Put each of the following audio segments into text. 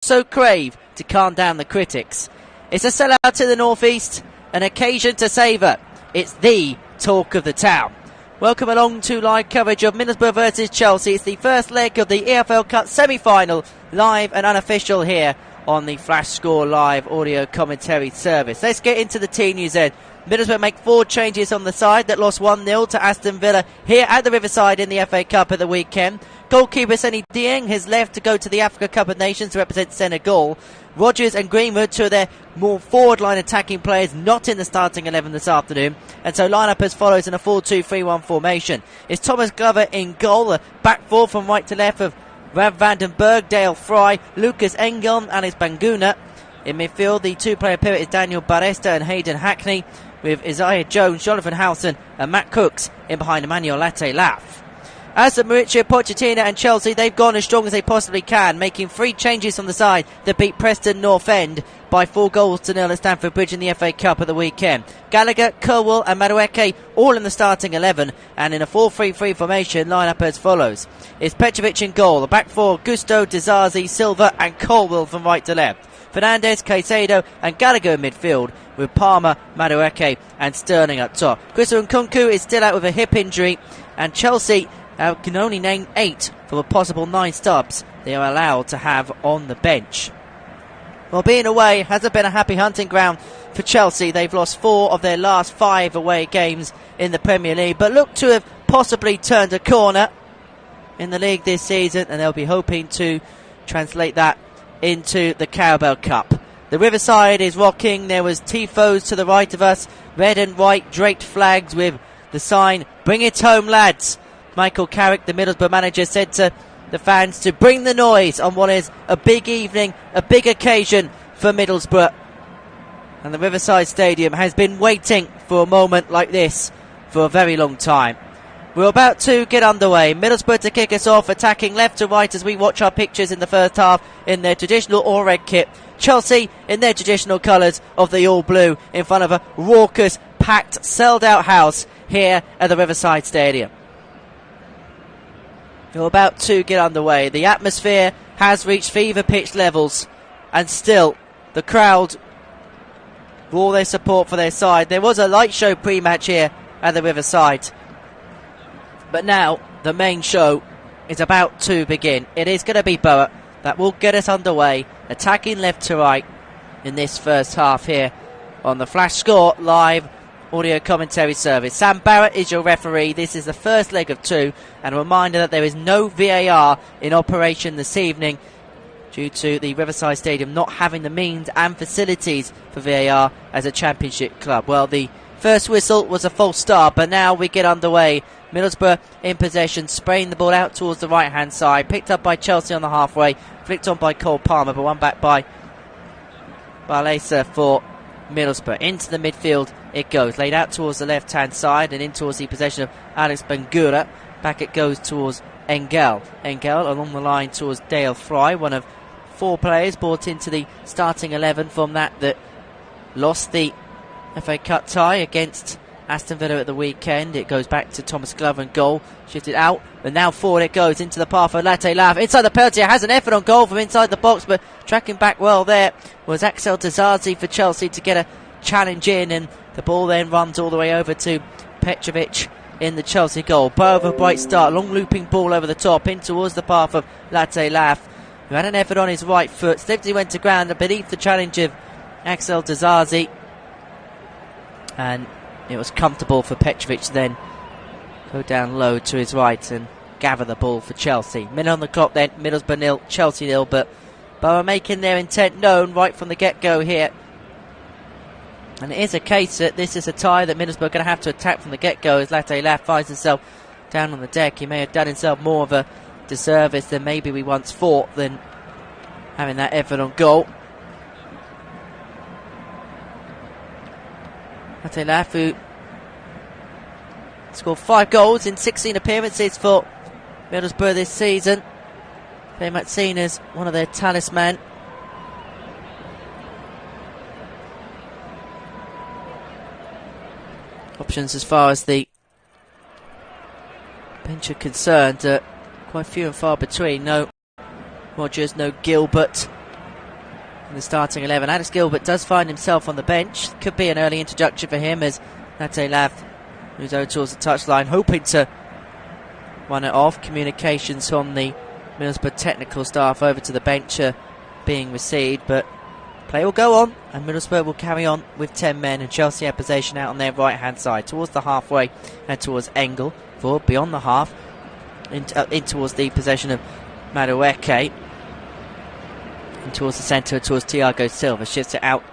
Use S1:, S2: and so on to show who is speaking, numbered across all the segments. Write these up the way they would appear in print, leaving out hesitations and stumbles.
S1: so crave to calm down the critics. It's a sellout in the northeast, an occasion to savour. It's the talk of the town. Welcome along to live coverage of Middlesbrough versus Chelsea. It's the first leg of the EFL Cup semi-final, live and unofficial here on the Flash Score Live audio commentary service. Let's get into the team news then. Middlesbrough make 4 changes on the side that lost 1-0 to Aston Villa here at the Riverside in the FA Cup at the weekend. Goalkeeper Seny Dieng has left to go to the Africa Cup of Nations to represent Senegal. Rodgers and Greenwood, two of their more forward line attacking players, not in the starting 11 this afternoon, and so line-up as follows in a 4-2-3-1 formation. It's Thomas Glover in goal, a back four from right to left of Rav van den Berg, Dale Fry, Lucas Engel and Alex Banguna. In midfield, the two-player pivot is Daniel Baresta and Hayden Hackney, with Isaiah Jones, Jonathan Howson and Matt Cooks in behind Emmanuel Latte-Laf. As for Mauricio Pochettino and Chelsea, they've gone as strong as they possibly can, making 3 changes on the side that beat Preston North End by 4-0 at Stamford Bridge in the FA Cup at the weekend. Gallagher, Kerwell and Madueke all in the starting 11, and in a 4-3-3 formation, line up as follows. It's Petrovic in goal, the back four, Gusto, Dizazi, Silva and Colwell from right to left. Fernandes, Caicedo and Gallagher in midfield, with Palmer, Madueke and Sterling up top. Christopher Nkunku is still out with a hip injury, and Chelsea can only name 8 from a possible 9 stubs they are allowed to have on the bench. Well, being away hasn't been a happy hunting ground for Chelsea. They've lost 4 of their last 5 away games in the Premier League, but look to have possibly turned a corner in the league this season, and they'll be hoping to translate that into the Carabao Cup. The Riverside is rocking. There was tifos to the right of us, red and white draped flags with the sign, "Bring it home, lads." Michael Carrick, the Middlesbrough manager, said to the fans to bring the noise on what is a big evening, a big occasion for Middlesbrough. And the Riverside Stadium has been waiting for a moment like this for a very long time. We're about to get underway. Middlesbrough to kick us off, attacking left to right as we watch our pictures in the first half in their traditional all-red kit. Chelsea in their traditional colours of the all-blue in front of a raucous, packed, sold-out house here at the Riverside Stadium. We're about to get underway. The atmosphere has reached fever pitch levels, and still the crowd, for all their support for their side. There was a light show pre-match here at the Riverside, but now the main show is about to begin. It is going to be Boro that will get us underway, attacking left to right in this first half here on the Flash Score Live audio commentary service. Sam Barrett is your referee. This is the first leg of 2, and a reminder that there is no VAR in operation this evening due to the Riverside Stadium not having the means and facilities for VAR as a championship club. Well, the first whistle was a false start, but now we get underway. Middlesbrough in possession, spraying the ball out towards the right hand side, picked up by Chelsea on the halfway, flicked on by Cole Palmer, but won back by Barlesa for Middlesbrough. Into the midfield it goes, laid out towards the left hand side and in towards the possession of Alex Bangura. Back it goes towards Engel along the line towards Dale Fry, one of 4 players brought into the starting 11 from that lost the FA Cup tie against Aston Villa at the weekend. It goes back to Thomas Glover in goal, shifted out, but now forward it goes into the path of Latte-Laf inside the penalty. Has an effort on goal from inside the box, but tracking back well there was Axel Dizazi for Chelsea to get a challenge in, and the ball then runs all the way over to Petrovic in the Chelsea goal. Boro with a bright start, long looping ball over the top in towards the path of Latte-Laf, who had an effort on his right foot, slipped, he went to ground beneath the challenge of Axel Dizazi, and it was comfortable for Petrovic to then go down low to his right and gather the ball for Chelsea. Minute on the clock then, Middlesbrough 0, Chelsea 0, but Boro making their intent known right from the get-go here. And it is a case that this is a tie that Middlesbrough are going to have to attack from the get-go as Latte-Laf finds himself down on the deck. He may have done himself more of a disservice than maybe we once thought than having that effort on goal. Latte-Laf, who scored 5 goals in 16 appearances for Middlesbrough this season, very much seen as one of their talisman. Options as far as the bench are concerned, quite few and far between. No Rodgers, no Gilbert, in the starting 11. Alex Gilbert does find himself on the bench. Could be an early introduction for him as Latte Lav moves over towards the touchline, hoping to run it off. Communications from the Middlesbrough technical staff over to the bench being received, but play will go on and Middlesbrough will carry on with 10 men, and Chelsea have possession out on their right hand side towards the halfway and towards Engel for beyond the half in towards the possession of Madueke, and towards the centre towards Thiago Silva. Shifts it out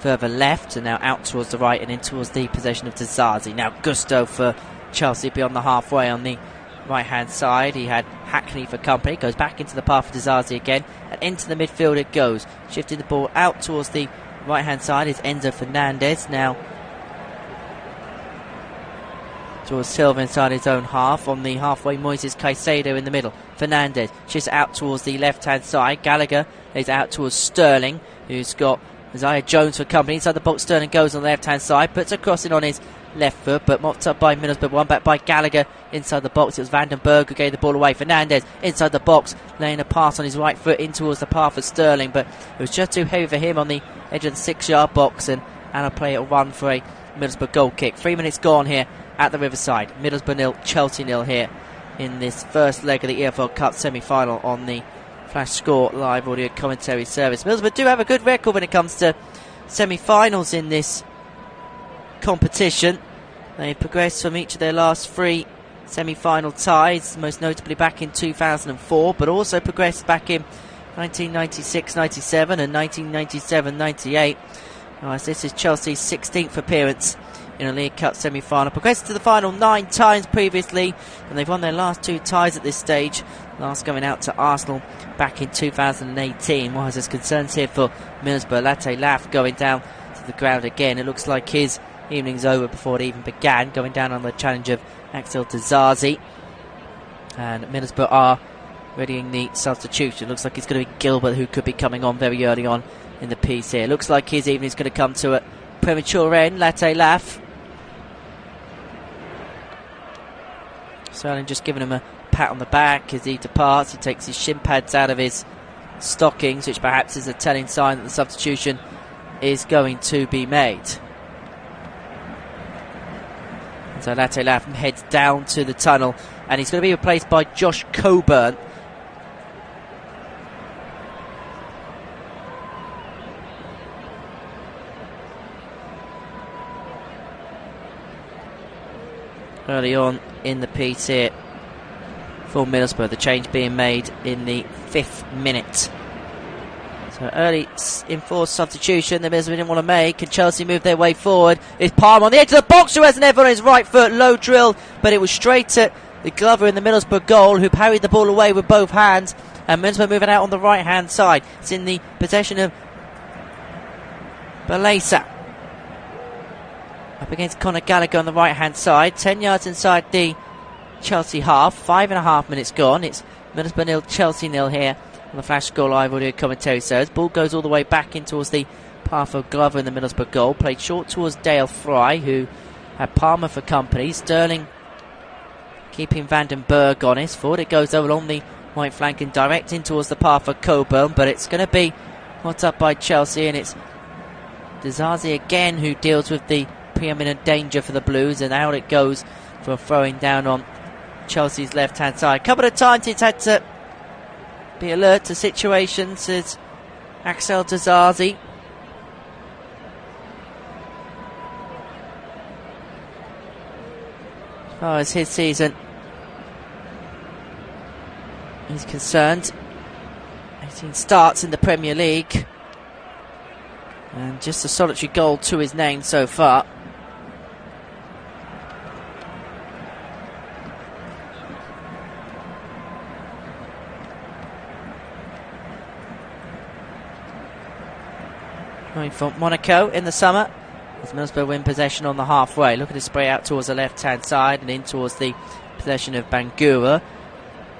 S1: further left and now out towards the right and in towards the possession of Dizazi. Now Gusto for Chelsea beyond the halfway on the right hand side. He had Hackney for company, goes back into the path of Dizazi again and into the midfield it goes, shifting the ball out towards the right hand side is Enzo Fernandez. Now towards Silva inside his own half. On the halfway, Moises Caicedo in the middle. Fernandez shifts out towards the left hand side. Gallagher is out towards Sterling, who's got Isaiah Jones for company. Inside the box, Sterling goes on the left hand side, puts a crossing on his left foot, but mopped up by Middlesbrough. One back by Gallagher inside the box. It was Vandenberg who gave the ball away. Fernandez inside the box, laying a pass on his right foot in towards the path of Sterling, but it was just too heavy for him on the edge of the 6-yard box, and a play will run for a Middlesbrough goal kick. 3 minutes gone here at the Riverside. Middlesbrough 0, Chelsea 0 here in this first leg of the EFL Cup semi-final on the Flash Score live audio commentary service. Middlesbrough do have a good record when it comes to semi-finals in this competition. They progressed from each of their last 3 semi-final ties, most notably back in 2004, but also progressed back in 1996-97 and 1997-98. This is Chelsea's 16th appearance in a League Cup semi-final. Progressed to the final 9 times previously, and they've won their last 2 ties at this stage, last going out to Arsenal back in 2018. What has us concerns here for Middlesbrough? Latte Laff going down to the ground again. It looks like his evening's over before it even began, going down on the challenge of Axel Dizazi. And Middlesbrough are readying the substitution. Looks like it's going to be Gilbert who could be coming on very early on in the piece here. Looks like his evening's going to come to a premature end. Latte Laff. Sterling just giving him a pat on the back as he departs. He takes his shin pads out of his stockings, which perhaps is a telling sign that the substitution is going to be made. So Latte Laff heads down to the tunnel, and he's going to be replaced by Josh Coburn. Early on in the piece here for Middlesbrough, the change being made in the 5th minute. So early enforced substitution that Middlesbrough didn't want to make. Can Chelsea move their way forward? It's Palmer on the edge of the box, who has an ever on his right foot, low drill, but it was straight at the Glover in the Middlesbrough goal, who parried the ball away with both hands, and Middlesbrough moving out on the right hand side. It's in the possession of Balesa. Up against Conor Gallagher on the right hand side, 10 yards inside the Chelsea half. 5.5 minutes gone. It's Middlesbrough 0, Chelsea 0 here on the Flash Score live audio commentary service. Ball goes all the way back in towards the path of Glover in the Middlesbrough goal. Played short towards Dale Fry, who had Palmer for company. Sterling keeping Vandenberg on his foot. It goes over along the right flank and direct in towards the path of Coburn, but it's going to be hot up by Chelsea, and it's Dizazi again who deals with the preeminent danger for the Blues, and out it goes for throwing down on Chelsea's left hand side. A couple of times he's had to be alert to situations as Axel Dizazi. As far as his season is concerned, 18 starts in the Premier League and just a solitary goal to his name so far. Coming from Monaco in the summer, as Middlesbrough win possession on the halfway. Look at the spray out towards the left hand side and in towards the possession of Bangura.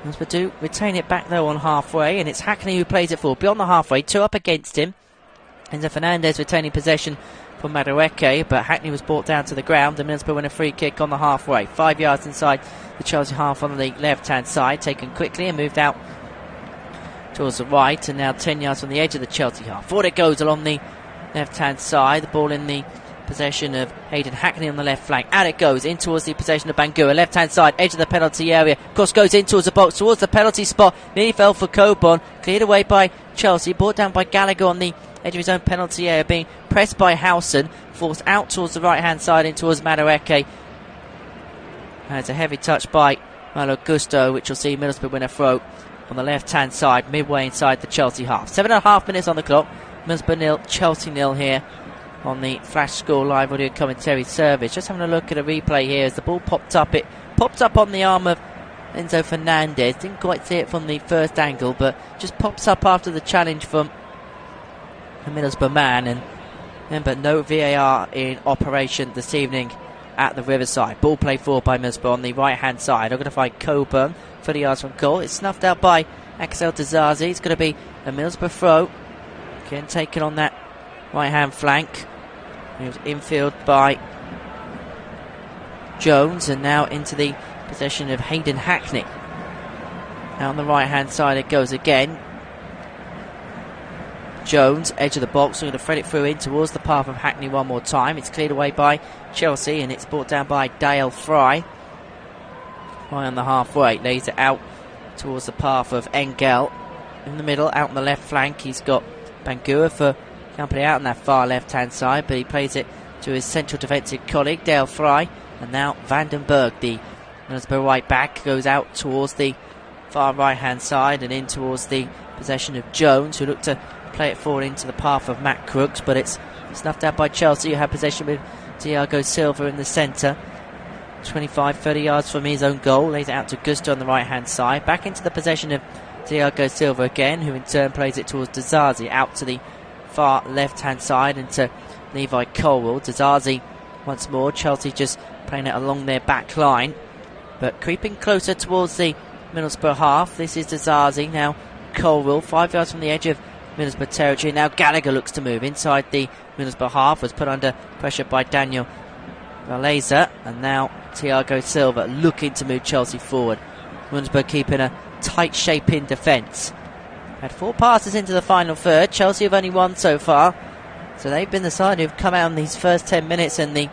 S1: Middlesbrough do retain it back though on halfway, and it's Hackney who plays it forward beyond the halfway. 2 up against him. Enzo Fernandez retaining possession from Madueke, but Hackney was brought down to the ground, and Middlesbrough win a free kick on the halfway. 5 yards inside the Chelsea half on the left hand side, taken quickly and moved out towards the right, and now 10 yards from the edge of the Chelsea half. Forward it goes along the left-hand side. The ball in the possession of Hayden Hackney on the left flank. Out it goes, in towards the possession of Bangura. Left-hand side, edge of the penalty area. Of course, goes in towards the box, towards the penalty spot. Nearly fell for Coburn. Cleared away by Chelsea. Brought down by Gallagher on the edge of his own penalty area. Being pressed by Howson. Forced out towards the right-hand side, in towards Madueke. And it's a heavy touch by Malo Gusto, which will see Middlesbrough win a throw on the left-hand side, midway inside the Chelsea half. 7.5 minutes on the clock. Middlesbrough 0, Chelsea 0 here on the Flash Score live audio commentary service. Just having a look at a replay here as the ball popped up. It popped up on the arm of Enzo Fernandez. Didn't quite see it from the first angle, but just pops up after the challenge from the Middlesbrough man. And remember, no VAR in operation this evening at the Riverside. Ball played forward by Middlesbrough on the right-hand side. I'm going to find Coburn, 30 yards from goal. It's snuffed out by Axel Dizazi. It's going to be a Middlesbrough throw. Again, taken on that right-hand flank. Moved infield by Jones, and now into the possession of Hayden Hackney. Out on the right-hand side it goes again. Jones, edge of the box, so going to thread it through in towards the path of Hackney one more time. It's cleared away by Chelsea, and it's brought down by Dale Fry. Fry on the halfway, lays it out towards the path of Engel. In the middle, out on the left flank, he's got Bangura for company out on that far left-hand side, but he plays it to his central defensive colleague, Dale Fry. And now Vandenberg, the Middlesbrough right back, goes out towards the far right-hand side and in towards the possession of Jones, who looked to play it forward into the path of Matt Crooks, but it's snuffed out by Chelsea, who have possession with Thiago Silva in the centre. 25-30 yards from his own goal, lays it out to Gusto on the right-hand side. Back into the possession of Thiago Silva again, who in turn plays it towards Dizazi, out to the far left-hand side into Levi Colwell. Dizazi once more. Chelsea just playing it along their back line, but creeping closer towards the Middlesbrough half. This is Dizazi, now Colwell, 5 yards from the edge of Middlesbrough territory. Now Gallagher looks to move inside the Middlesbrough half, was put under pressure by Daniel Valeza, and now Thiago Silva looking to move Chelsea forward. Middlesbrough keeping a tight shape in defence. Had 4 passes into the final third. Chelsea have only 1 so far, so they've been the side who've come out in these first 10 minutes, and the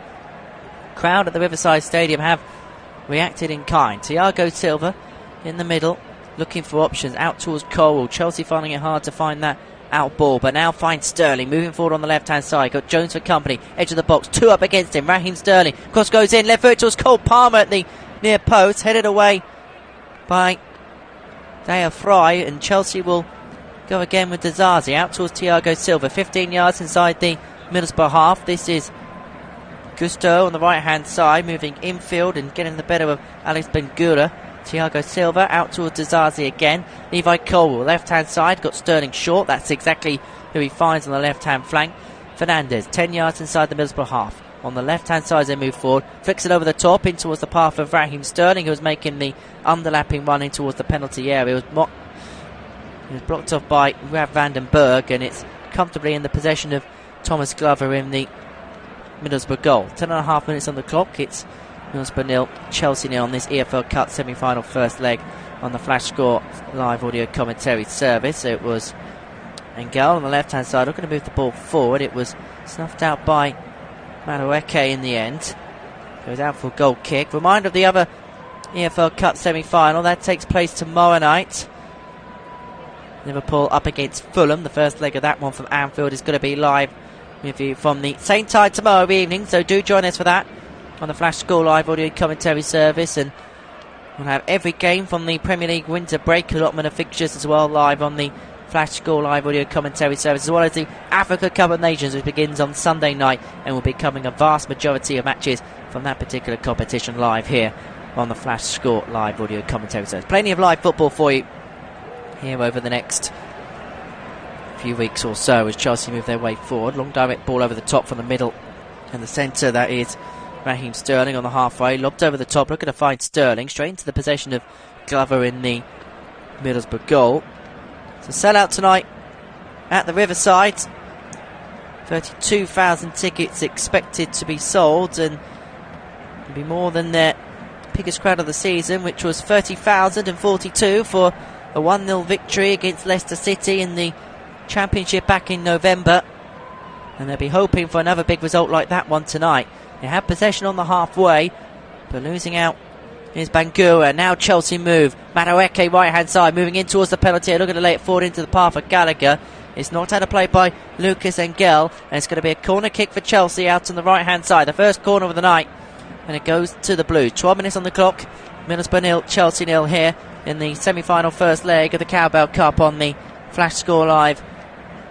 S1: crowd at the Riverside Stadium have reacted in kind. Thiago Silva in the middle, looking for options out towards Colwell. Chelsea finding it hard to find that out ball, but now finds Sterling moving forward on the left hand side. Got Jones for company, edge of the box, 2 up against him. Raheem Sterling, cross goes in, left foot towards Cole Palmer at the near post, headed away by Dale Fry, and Chelsea will go again with Dizazi out towards Thiago Silva, 15 yards inside the Middlesbrough half. This is Gusto on the right hand side, moving infield and getting the better of Alex Bangura. Thiago Silva out towards Dizazi again. Levi Colwell, left hand side, got Sterling short. That's exactly who he finds on the left hand flank. Fernandez, 10 yards inside the Middlesbrough half. On the left hand side as they move forward, flicks it over the top in towards the path of Raheem Sterling, who was making the underlapping run in towards the penalty area. It was blocked off by Rav Vandenberg, and it's comfortably in the possession of Thomas Glover in the Middlesbrough goal. 10.5 minutes on the clock. It's Middlesbrough 0, Chelsea 0 on this EFL Cup semi-final first leg on the Flash Score live audio commentary service. So it was Engel on the left-hand side looking to move the ball forward. It was snuffed out by Madueke in the end. Goes out for a goal kick. Reminder of the other EFL Cup semi-final. That takes place tomorrow night. Liverpool up against Fulham. The first leg of that one from Anfield is going to be live with you from the same time tomorrow evening, so do join us for that on the Flash Score live audio commentary service. And we'll have every game from the Premier League winter break allotment of fixtures as well live on the Flash Score live audio commentary service, as well as the Africa Cup of Nations, which begins on Sunday night, and we'll be covering a vast majority of matches from that particular competition live here on the Flash Score live audio commentary service. Plenty of live football for you here over the next few weeks or so as Chelsea move their way forward. Long direct ball over the top from the middle and the centre. That is Raheem Sterling on the halfway, lobbed over the top, looking to find Sterling straight into the possession of Glover in the Middlesbrough goal. So sell-out tonight at the Riverside. 32,000 tickets expected to be sold, and it'll be more than their biggest crowd of the season, which was 30,042 for a 1-0 victory against Leicester City in the Championship back in November, and they'll be hoping for another big result like that one tonight. They have possession on the halfway, but losing out is Bangura. Now Chelsea move. Madueke right hand side, moving in towards the penalty, looking to lay it forward into the path of Gallagher. It's knocked out of play by Lucas Engel, and it's going to be a corner kick for Chelsea out on the right hand side, the first corner of the night, and it goes to the Blues. 12 minutes on the clock. Middlesbrough 0, Chelsea 0 here in the semi-final first leg of the CARABAO Cup on the Flash Score Live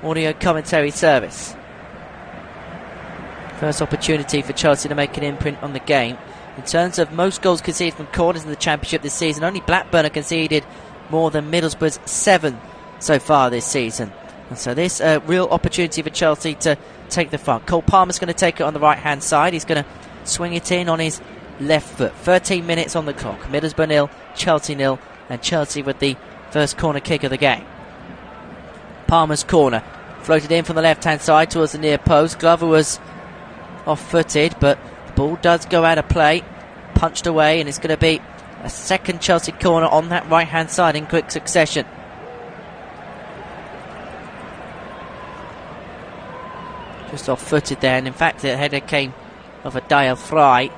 S1: audio commentary service. First opportunity for Chelsea to make an imprint on the game. In terms of most goals conceded from corners in the Championship this season, only Blackburn have conceded more than Middlesbrough's 7 so far this season. And so this real opportunity for Chelsea to take the front. Cole Palmer's going to take it on the right hand side. He's going to swing it in on his left foot. 13 minutes on the clock. Middlesbrough 0, Chelsea 0, and Chelsea with the first corner kick of the game. Palmer's corner, floated in from the left hand side towards the near post. Glover was off-footed, but the ball does go out of play, punched away, and it's going to be a second Chelsea corner on that right hand side in quick succession. Just off-footed there, and in fact the header came of a Dale Fry,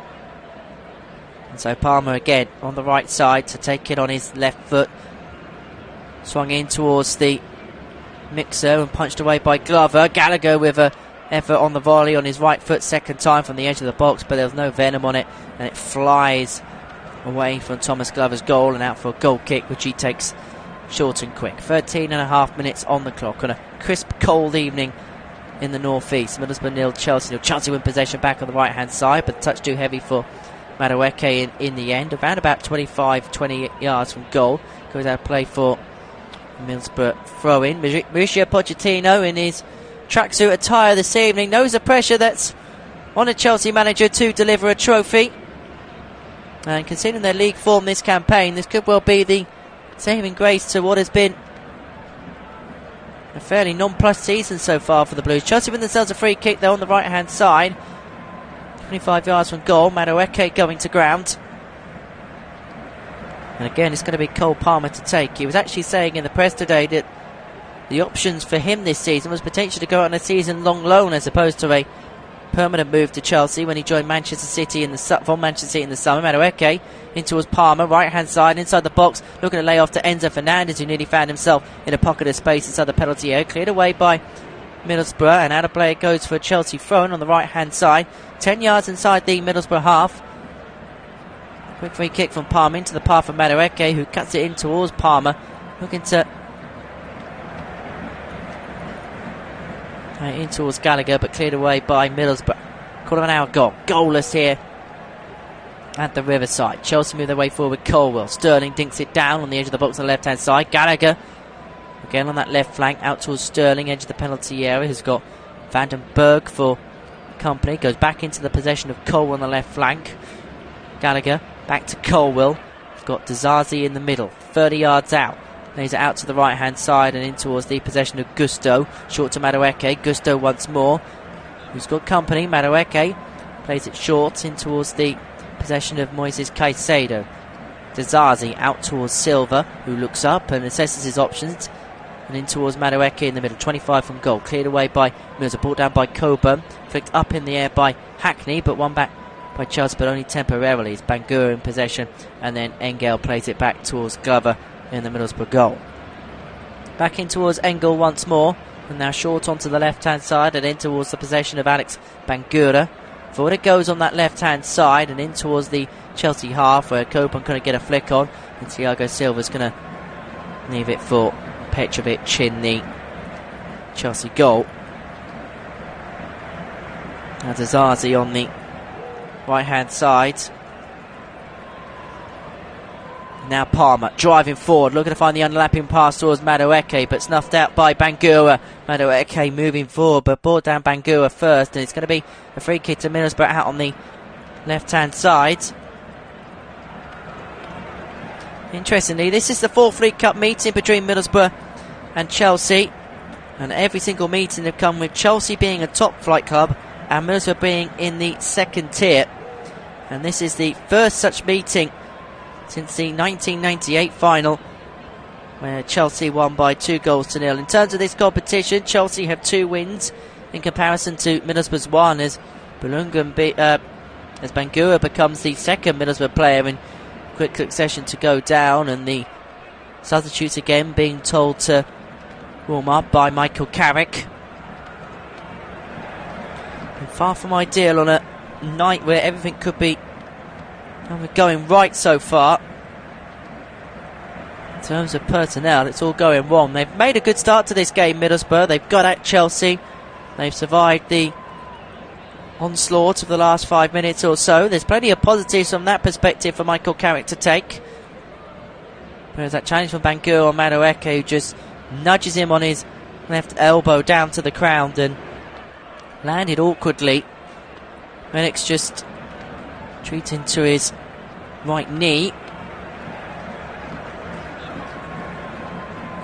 S1: and so Palmer again on the right side to take it on his left foot, swung in towards the mixer and punched away by Glover. Gallagher with a effort on the volley on his right foot, second time from the edge of the box, but there was no venom on it, and it flies away from Thomas Glover's goal and out for a goal kick, which he takes short and quick. 13.5 minutes on the clock on a crisp, cold evening in the northeast. Middlesbrough 0, Chelsea 0. Chelsea win possession back on the right hand side, but touch too heavy for Madueke in the end. Around about 20 yards from goal. Goes out of play for Middlesbrough throw in. Mauricio Pochettino in his tracksuit attire this evening knows the pressure that's on a Chelsea manager to deliver a trophy, and considering their league form this campaign, this could well be the saving grace to what has been a fairly nonplussed season so far for the Blues. Chelsea win themselves a free kick though on the right hand side, 25 yards from goal. Madueke going to ground, and again it's going to be Cole Palmer to take. He was actually saying in the press today that the options for him this season was potentially to go on a season-long loan as opposed to a permanent move to Chelsea when he joined Manchester City in the summer. Madueke in towards Palmer, right-hand side, inside the box, looking to lay off to Enzo Fernandez, who nearly found himself in a pocket of space inside the penalty area. Cleared away by Middlesbrough, and out of play it goes for a Chelsea throw-in on the right-hand side. 10 yards inside the Middlesbrough half. Quick free kick from Palmer into the path of Madueke, who cuts it in towards Palmer, looking to in towards Gallagher, but cleared away by Middlesbrough. Quarter of an hour gone. Goalless here at the Riverside. Chelsea move their way forward with Colwell. Sterling dinks it down on the edge of the box on the left hand side. Gallagher again on that left flank out towards Sterling, edge of the penalty area. Has got Vandenberg for company. Goes back into the possession of Colwell on the left flank. Gallagher back to Colwell. We've got Dizazi in the middle, 30 yards out. Lays it out to the right hand side and in towards the possession of Gusto. Short to Madueke. Gusto once more, who's got company. Madueke plays it short in towards the possession of Moises Caicedo. Dizazi out towards Silva, who looks up and assesses his options, and in towards Madueke in the middle. 25 from goal. Cleared away by Mills. Brought down by Coburn. Flicked up in the air by Hackney, but one back by Chelsea, but only temporarily. It's Bangura in possession, and then Engel plays it back towards Glover in the Middlesbrough goal. Back in towards Engel once more, and now short onto the left hand side and in towards the possession of Alex Bangura. Forward it goes on that left hand side and in towards the Chelsea half, where Coburn couldn't get a flick on, and Thiago Silva's going to leave it for Petrovic in the Chelsea goal. Now Dizazi on the right hand side. Now Palmer driving forward, looking to find the underlapping pass towards Madueke, but snuffed out by Bangura. Madueke moving forward, but brought down Bangura first, and it's going to be a free kick to Middlesbrough out on the left-hand side. Interestingly, this is the fourth League Cup meeting between Middlesbrough and Chelsea, and every single meeting have come with Chelsea being a top-flight club and Middlesbrough being in the second tier. And this is the first such meeting since the 1998 final where Chelsea won by 2-0. In terms of this competition, Chelsea have 2 wins in comparison to Middlesbrough's 1, as Bangura becomes the second Middlesbrough player in quick succession to go down, and the substitutes again being told to warm up by Michael Carrick. And far from ideal on a night where everything could be going right so far. In terms of personnel, it's all going wrong. They've made a good start to this game, Middlesbrough. They've got at Chelsea. They've survived the onslaught of the last 5 minutes or so. There's plenty of positives from that perspective for Michael Carrick to take. There's that challenge from Bangura on Madueke, who just nudges him on his left elbow down to the ground and landed awkwardly. Rennick's just treating to his right knee.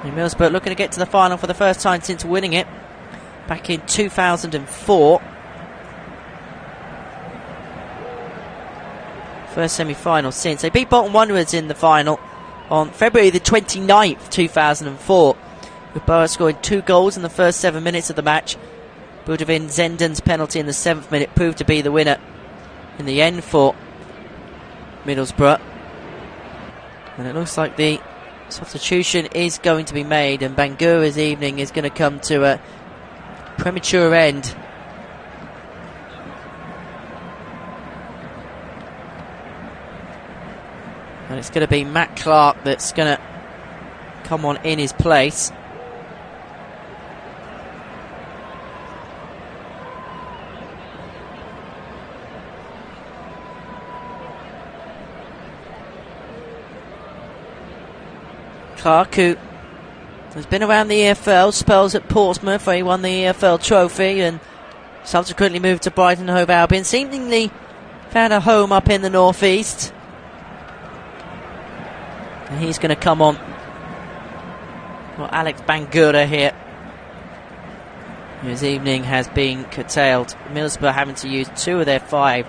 S1: Middlesbrough looking to get to the final for the first time since winning it back in 2004. First semi-final since. They beat Bolton Wanderers in the final on February the 29th, 2004, with Boro scoring 2 goals in the first 7 minutes of the match. Budovin Zenden's penalty in the 7th minute proved to be the winner in the end for Middlesbrough. And it looks like the substitution is going to be made, and Bangura's evening is going to come to a premature end. And it's going to be Matt Clark that's going to come on in his place. Clark, who has been around the EFL, spells at Portsmouth where he won the EFL trophy and subsequently moved to Brighton and Hove Albion, seemingly found a home up in the northeast. And he's going to come on. Well, Alex Bangura here, whose evening has been curtailed. Middlesbrough having to use 2 of their 5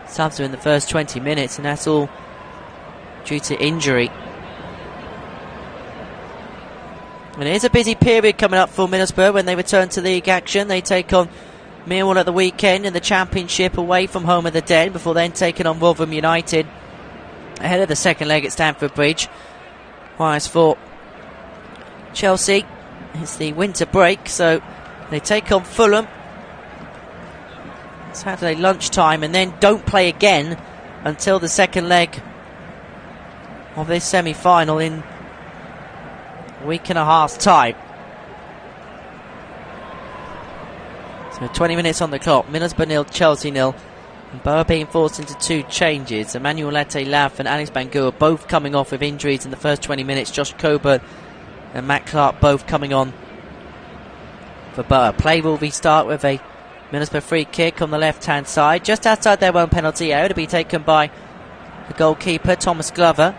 S1: subs in the first 20 minutes, and that's all due to injury. And it is a busy period coming up for Middlesbrough when they return to league action. They take on Millwall at the weekend in the Championship away from home of the Den, before then taking on Rotherham United ahead of the second leg at Stamford Bridge. Whereas for Chelsea, it's the winter break, so they take on Fulham Saturday lunchtime and then don't play again until the second leg of this semi-final in a week and a half's time. So 20 minutes on the clock. Middlesbrough 0, Chelsea 0. And Boro being forced into 2 changes. Emmanuel Late-Laf and Alex Bangura both coming off with injuries in the first 20 minutes. Josh Coburn and Matt Clark both coming on for Boro. Play will restart with a Middlesbrough free kick on the left-hand side, just outside their own penalty area, to be taken by the goalkeeper, Thomas Glover.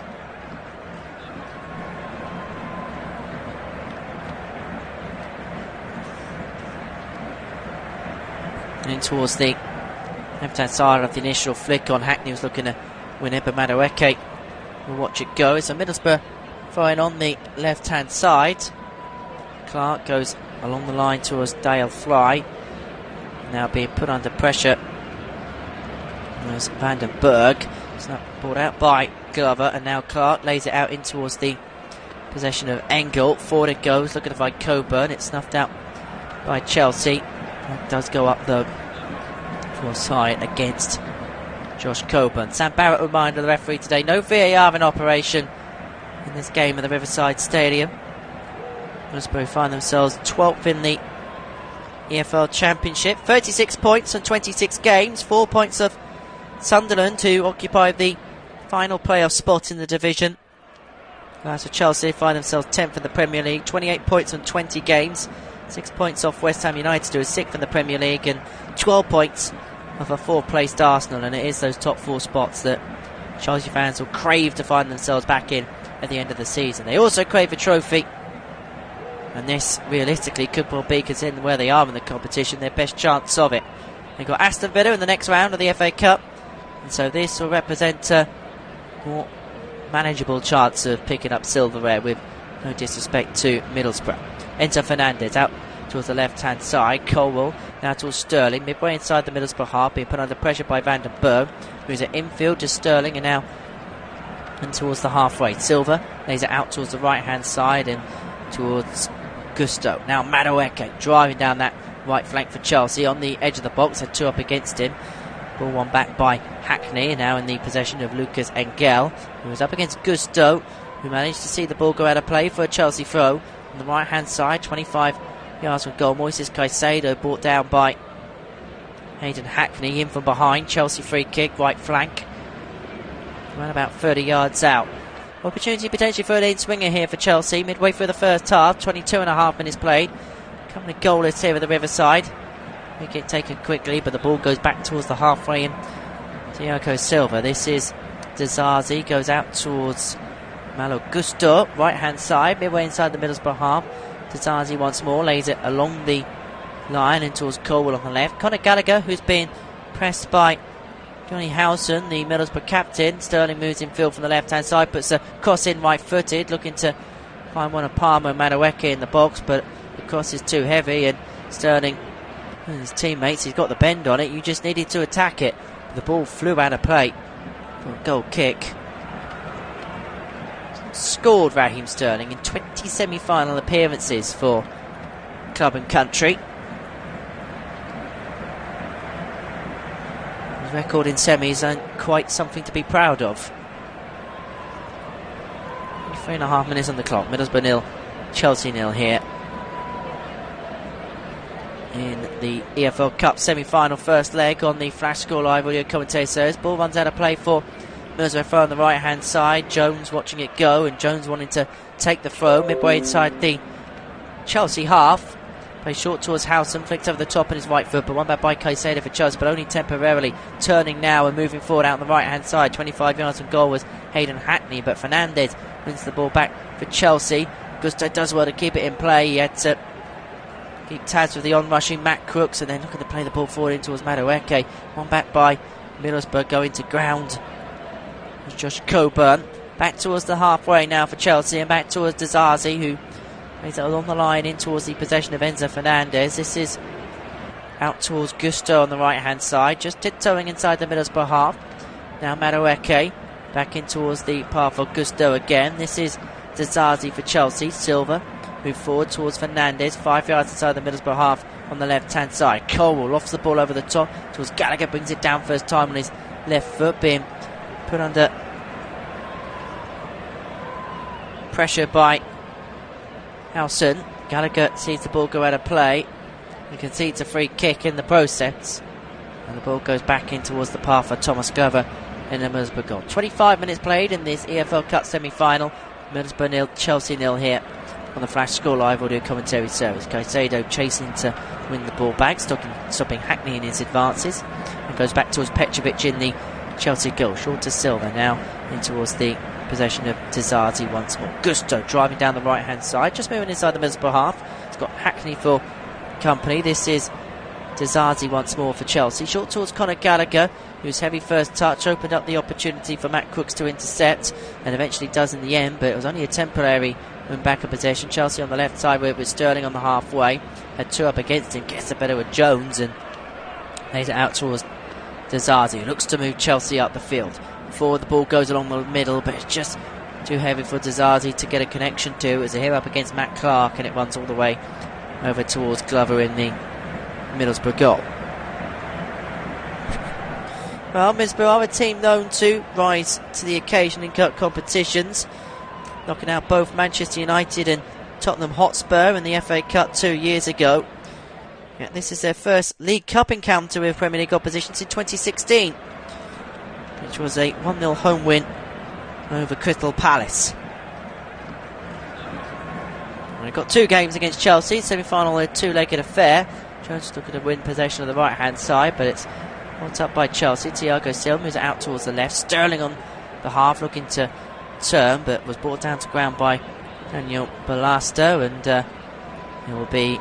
S1: In towards the left-hand side of the initial flick on Hackney, was looking to win it, but Madueke will watch it go. It's a Middlesbrough throwing on the left-hand side. Clark goes along the line towards Dale Fly, now being put under pressure. There's Vandenberg. It's not brought out by Glover, and now Clark lays it out in towards the possession of Engel. Forward it goes, looking to find Coburn. It's snuffed out by Chelsea. That does go up though for side against Josh Coburn. Sam Barrett reminded the referee today, no VAR in operation in this game at the Riverside Stadium. Middlesbrough find themselves 12th in the EFL Championship, 36 points on 26 games, 4 points of Sunderland, who occupy the final playoff spot in the division. As for Chelsea, find themselves 10th in the Premier League, 28 points on 20 games, 6 points off West Ham United, who is 6th in the Premier League, and 12 points off a 4th placed Arsenal. And it is those top 4 spots that Chelsea fans will crave to find themselves back in at the end of the season. They also crave a trophy, and this realistically could well be, considering where they are in the competition, their best chance of it. They've got Aston Villa in the next round of the FA Cup, and so this will represent more manageable chance of picking up silverware, with no disrespect to Middlesbrough. Enzo Fernandez out towards the left hand side. Colwell now towards Sterling, midway inside the Middlesbrough half, being put under pressure by Van den Berg, who's at infield to Sterling, and now and towards the halfway. Silva lays it out towards the right hand side and towards Gusto. Now Madueke driving down that right flank for Chelsea on the edge of the box, had two up against him. Ball one back by Hackney, now in the possession of Lucas Engel, who was up against Gusto, who managed to see the ball go out of play for a Chelsea throw on the right hand side, 25 yards from goal. Moises Caicedo brought down by Hayden Hackney, in from behind. Chelsea free kick, right flank, around about 30 yards out. Opportunity potentially for an in-swinger here for Chelsea, midway through the first half, 22.5 minutes played. Coming goalless here with the Riverside. Make it taken quickly, but the ball goes back towards the halfway in. Thiago Silva. This is Dizazi, goes out towards Malo Gusto, right hand side, midway inside the Middlesbrough half. Dizazi once more lays it along the line and towards Colwell on the left. Conor Gallagher, who's been pressed by Johnny Howson, the Middlesbrough captain. Sterling moves in field from the left hand side, puts a cross in right footed, looking to find one of Palmer and Madueke in the box, but the cross is too heavy, and Sterling and his teammates, he's got the bend on it, you just needed to attack it. The ball flew out of play for a goal kick. Scored Raheem Sterling in 20 semi-final appearances for club and country. His record in semis ain't quite something to be proud of. 3.5 minutes on the clock. Middlesbrough 0, Chelsea 0 here in the EFL Cup semi-final first leg on the Flash Score Live audio commentators. Ball runs out of play for Middlesbrough throw on the right hand side. Jones watching it go, and Jones wanting to take the throw midway inside the Chelsea half. Plays short towards Howson, flicked over the top on his right foot, but one back by Caicedo for Chelsea, but only temporarily. Turning now and moving forward out on the right hand side. 25 yards from goal was Hayden Hackney, but Fernandez wins the ball back for Chelsea. Gusto does well to keep it in play. He had to keep tabs with the on-rushing Matt Crooks, and then looking to play the ball forward in towards Madueke. One back by Middlesbrough, going to ground. Josh Coburn. Back towards the halfway now for Chelsea, and back towards Dizazi, who lays it along the line in towards the possession of Enzo Fernandez. This is out towards Gusto on the right hand side, just tiptoeing inside the Middlesbrough half. Now Madueke back in towards the path of Gusto again. This is Dizazi for Chelsea. Silva move forward towards Fernandez, 5 yards inside the Middlesbrough half on the left hand side. Colwell lofts the ball over the top towards Gallagher, brings it down first time on his left foot, being put under pressure by Howson. Gallagher sees the ball go out of play and concedes a free kick in the process, and the ball goes back in towards the path of Thomas Glover in the Middlesbrough goal. 25 minutes played in this EFL Cup semi-final. Middlesbrough 0, Chelsea 0 here on the Flash Score Live audio commentary service. Caicedo chasing to win the ball back, stopping Hackney in his advances, and goes back towards Petrovic in the Chelsea goal. Short to Silva now in towards the possession of Dizazi once more. Gusto driving down the right hand side, just moving inside the Middlesbrough half. It's got Hackney for company. This is Dizazi once more for Chelsea. Short towards Conor Gallagher, whose heavy first touch opened up the opportunity for Matt Crooks to intercept, and eventually does in the end, but it was only a temporary win back of possession. Chelsea on the left side with Sterling on the halfway, had two up against him, gets the better with Jones and lays it out towards Dizazi, who looks to move Chelsea up the field. Forward the ball goes along the middle, but it's just too heavy for Dizazi to get a connection to. It's a hit up against Matt Clark, and it runs all the way over towards Glover in the Middlesbrough goal. Well, Middlesbrough are a team known to rise to the occasion in cup competitions, knocking out both Manchester United and Tottenham Hotspur in the FA Cup 2 years ago. Yeah, this is their first League Cup encounter with Premier League opposition since 2016, which was a 1-0 home win over Crystal Palace. We've got two games against Chelsea, semi-final, a two-legged affair. Jones looking to win possession of the right-hand side, but it's what's up by Chelsea. Thiago Silva moves out towards the left. Sterling on the half, looking to turn, but was brought down to ground by Daniel Balasto, and it will be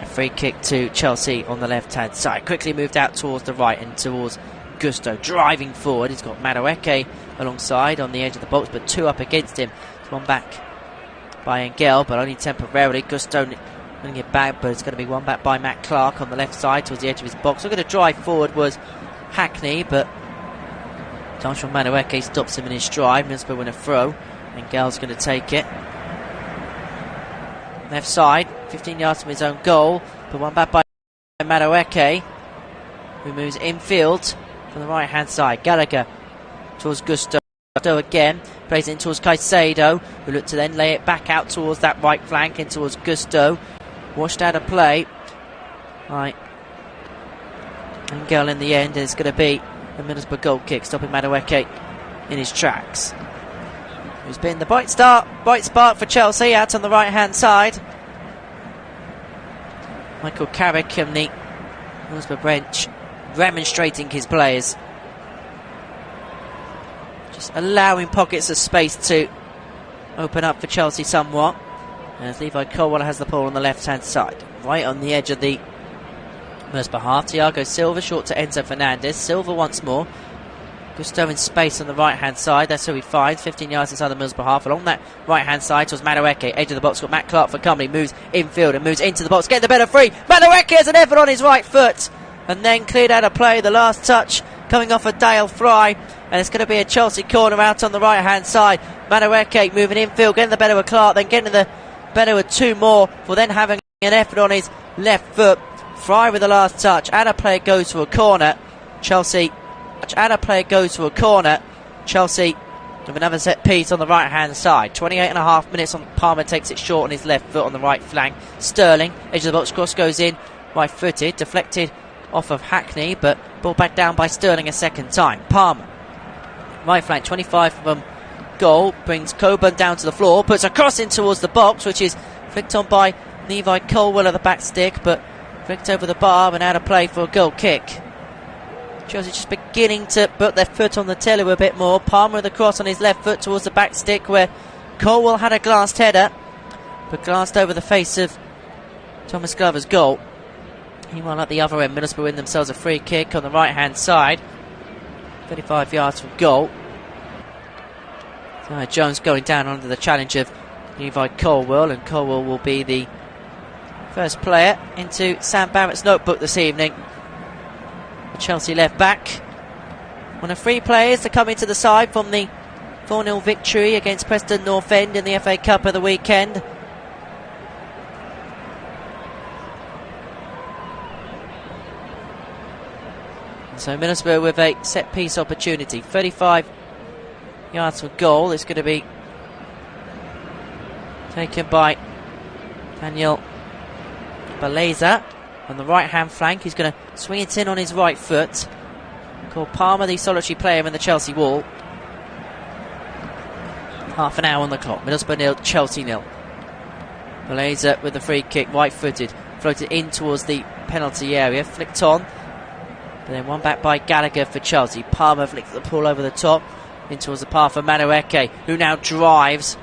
S1: a free kick to Chelsea on the left-hand side. Quickly moved out towards the right and towards Gusto, driving forward. He's got Madueke alongside on the edge of the box, but 2 up against him. It's one back by Engel, but only temporarily. Gusto winning it back, but it's going to be one back by Matt Clark on the left side towards the edge of his box. Looking to drive forward was Hackney, but Joshua Madueke stops him in his stride. Middlesbrough win a throw. Engel's going to take it. Left side, 15 yards from his own goal, but one back by Madueke, who moves infield from the right hand side. Gallagher towards Gusto again, plays it in towards Caicedo, who looked to then lay it back out towards that right flank and towards Gusto. Washed out of play. Right. Engel in the end, and it's going to be a Middlesbrough goal kick, stopping Madueke in his tracks. Who's been the bright spark for Chelsea out on the right hand side. Michael Carrick and the Middlesbrough bench remonstrating his players, just allowing pockets of space to open up for Chelsea somewhat, as Levi Colwill has the ball on the left hand side, right on the edge of the Middlesbrough half. Thiago Silva short to Enzo Fernandez. Silva once more. Gusto in space on the right hand side. That's who he finds, 15 yards inside the Middlesbrough half. Along that right hand side towards Madueke, edge of the box, got Matt Clark for company, moves infield and moves into the box, getting the better free. Madueke has an effort on his right foot and then cleared out of play. The last touch coming off a Dale Fry, and it's going to be a Chelsea corner out on the right hand side. Madueke moving infield, getting the better with Clark, then getting the better with 2 more, for then having an effort on his left foot. Fry with the last touch, and a player goes to a corner. Chelsea with another set piece on the right hand side. 28.5 minutes on. Palmer takes it short on his left foot on the right flank. Sterling, edge of the box, cross goes in, right footed, deflected off of Hackney, but ball back down by Sterling a second time. Palmer, right flank, 25 from goal, brings Coburn down to the floor, puts a cross in towards the box, which is flicked on by Levi Colwill at the back stick, but flicked over the bar and out of play for a goal kick. Chelsea just beginning to put their foot on the tiller a bit more. Palmer with the cross on his left foot towards the back stick, where Colwill had a glanced header, but glanced over the face of Thomas Glover's goal. Meanwhile, at the other end, Middlesbrough win themselves a free kick on the right hand side, 35 yards from goal. So Jones going down under the challenge of Levi Colwill, and Colwill will be the first player into Sam Barrett's notebook this evening. The Chelsea left back, one of 3 players to come into the side from the 4-0 victory against Preston North End in the FA Cup of the weekend. And so Middlesbrough with a set piece opportunity, 35 yards from goal. It's going to be taken by Daniel Baleza on the right hand flank. He's going to swing it in on his right foot. Call Palmer the solitary player in the Chelsea wall. Half an hour on the clock. Middlesbrough 0, Chelsea 0. Baleza with the free kick, right footed, floated in towards the penalty area, flicked on, but then one back by Gallagher for Chelsea. Palmer flicks the ball over the top in towards the path of Madueke, who now drives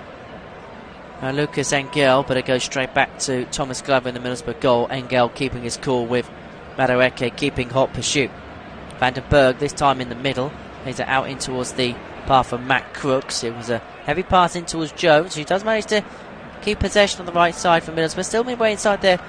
S1: Lucas Engel, but it goes straight back to Thomas Glover in the Middlesbrough goal. Engel keeping his cool with Madueke keeping hot pursuit. Van den Berg this time in the middle, plays it out in towards the path of Matt Crooks. It was a heavy pass in towards Jones, who does manage to keep possession on the right side for Middlesbrough, still midway inside their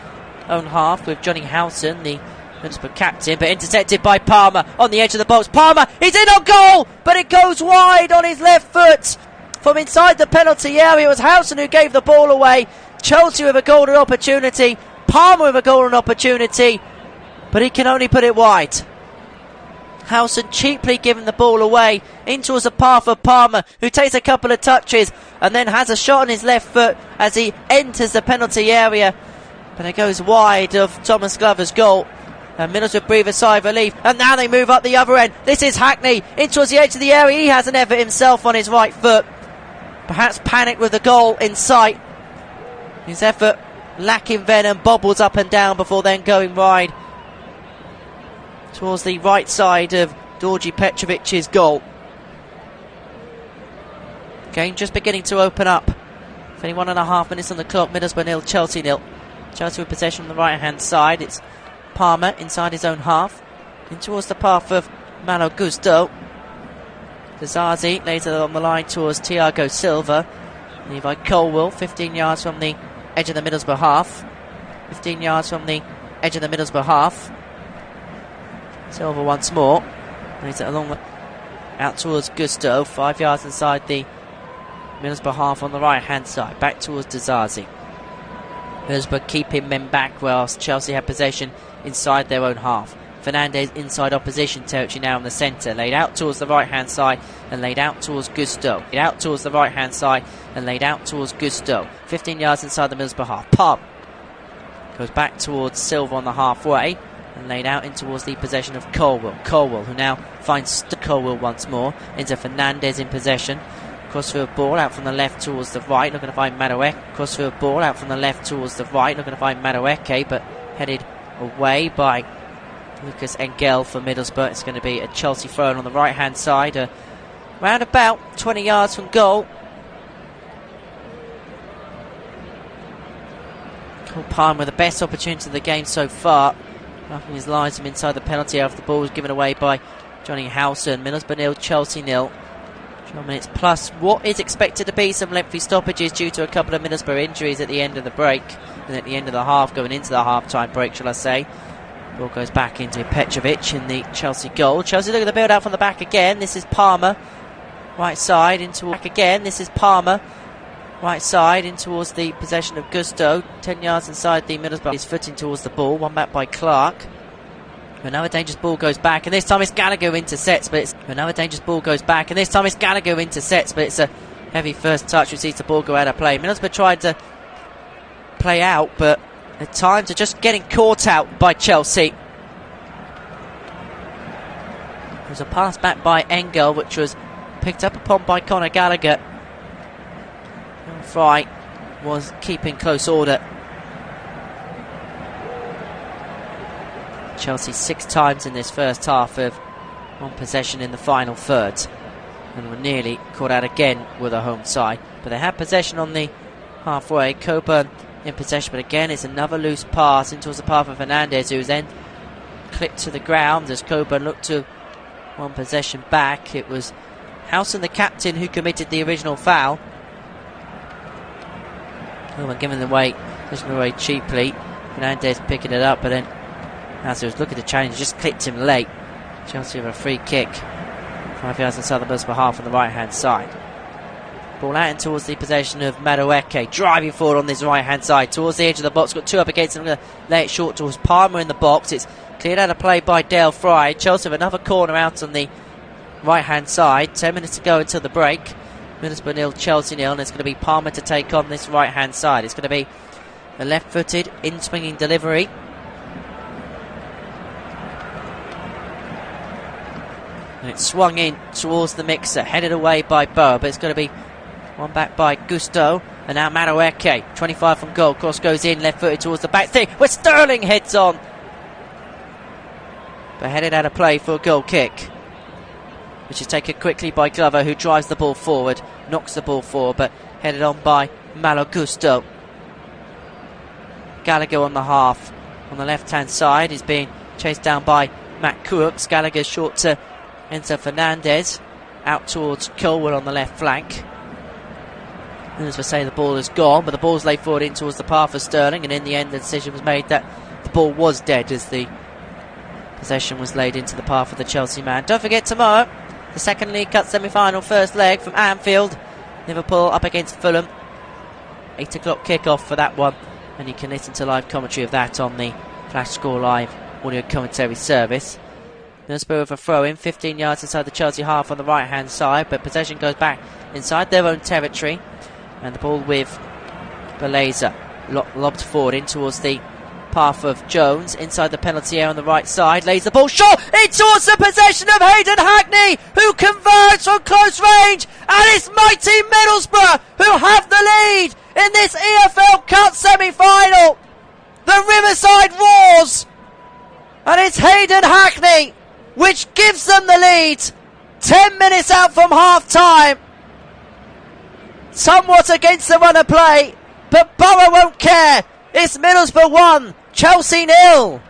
S1: own half with Johnny Howson, the Middlesbrough captain, but intercepted by Palmer on the edge of the box. Palmer, he's in on goal, but it goes wide on his left foot from inside the penalty area. It was Howson who gave the ball away. Chelsea with a golden opportunity, Palmer with a golden opportunity, but he can only put it wide. Howson cheaply giving the ball away in towards the path of Palmer, who takes a couple of touches and then has a shot on his left foot as he enters the penalty area, but it goes wide of Thomas Glover's goal. And Middlesbrough breathe a sigh of relief, and now they move up the other end. This is Hackney in towards the edge of the area. He has an effort himself on his right foot, perhaps panicked with the goal in sight. His effort lacking venom, bobbles up and down before then going wide towards the right side of Dorji Petrovic's goal. Game just beginning to open up. 21.5 minutes on the clock. Middlesbrough 0, Chelsea 0. Chelsea with possession on the right hand side. It's Palmer inside his own half, in towards the path of Malo Gusto. Zazi lays it on the line towards Thiago Silva. Levi Colwill, 15 yards from the edge of the Middlesbrough half. 15 yards from the edge of the Middlesbrough half. Silva once more. Lays it along out towards Gusto. 5 yards inside the Middlesbrough half on the right hand side. Back towards Zazi. Middlesbrough keeping men back whilst Chelsea have possession inside their own half. Fernandez inside opposition territory now in the centre. Laid out towards the right hand side and laid out towards Gusto. Laid out towards the right hand side and laid out towards Gusto. 15 yards inside the Middlesbrough half. Palm goes back towards Silva on the halfway and laid out in towards the possession of Colwill. Colwill, who now finds Colwill once more into Fernandez in possession. Crossfield ball out from the left towards the right, looking to find Madueke. Crossfield ball out from the left towards the right, looking to find Madueke, but headed away by Lucas Engel for Middlesbrough. It's going to be a Chelsea throw on the right hand side, round about 20 yards from goal. Cole Palmer with the best opportunity of the game so far. Marking his lines from inside the penalty area. The ball was given away by Johnny Howson. Middlesbrough 0, Chelsea 0. 12 minutes plus what is expected to be some lengthy stoppages due to a couple of Middlesbrough injuries at the end of the break and at the end of the half, going into the half-time break, shall I say. Ball goes back into Petrovic in the Chelsea goal. Chelsea look at the build out from the back again. This is Palmer. Right side into back again. This is Palmer. Right side in towards the possession of Gusto. 10 yards inside the Middlesbrough. He's footing towards the ball. One back by Clark. Another dangerous ball goes back, and this time it's Gallagher who intercepts, but it's another dangerous ball goes back, and this time it's Gallagher who intercepts, but it's a heavy first touch which sees the ball go out of play. Middlesbrough tried to play out, but at times are just getting caught out by Chelsea. There's a pass back by Engel, which was picked up upon by Conor Gallagher. Fry was keeping close order. Chelsea 6 times in this first half of one possession in the final third, and were nearly caught out again with a home side, but they had possession on the halfway. Coburn in possession, but again it's another loose pass into the path of Fernandez, who was then clipped to the ground as Coburn looked to one possession back. It was Howson, the captain, who committed the original foul. Coburn giving away cheaply. Fernandez picking it up, but then as he was looking to challenge, just clipped him late. Chelsea with a free kick 5 yards inside the Middlesbrough half on the right hand side. Ball out in towards the possession of Madueke, driving forward on this right hand side towards the edge of the box. Got 2 up against him. I'm going to lay it short towards Palmer in the box. It's cleared out of play by Dale Fry. Chelsea have another corner out on the right hand side. 10 minutes to go until the break. Middlesbrough 0, Chelsea 0, and it's going to be Palmer to take on this right hand side. It's going to be a left footed in swinging delivery. And it's swung in towards the mixer, headed away by Boro, but it's going to be one back by Gusto. And now Madueke, 25 from goal. Cross goes in, left footed towards the back thing, where Sterling heads on. But headed out of play for a goal kick, which is taken quickly by Glover, who drives the ball forward, knocks the ball forward, but headed on by Malo Gusto. Gallagher on the half. On the left hand side is being chased down by Matt Crooks. Gallagher short to Enzo Fernandez, out towards Colwill on the left flank. And as we say, the ball is gone, but the ball's laid forward in towards the path of Sterling, and in the end the decision was made that the ball was dead as the possession was laid into the path of the Chelsea man. Don't forget tomorrow, the second League Cup semi-final first leg from Anfield. Liverpool up against Fulham. 8 o'clock kickoff for that one, and you can listen to live commentary of that on the Flash Score Live audio commentary service. Middlesbrough with a throw in, 15 yards inside the Chelsea half on the right hand side, but possession goes back inside their own territory, and the ball with Beleza lobbed forward in towards the path of Jones inside the penalty area on the right side, lays the ball short in towards the possession of Hayden Hackney, who converts from close range, and it's mighty Middlesbrough who have the lead in this EFL Cup semi-final. The Riverside roars, and it's Hayden Hackney which gives them the lead 10 minutes out from half time. Somewhat against the run of play, but Boro won't care. It's Middlesbrough 1, Chelsea 0.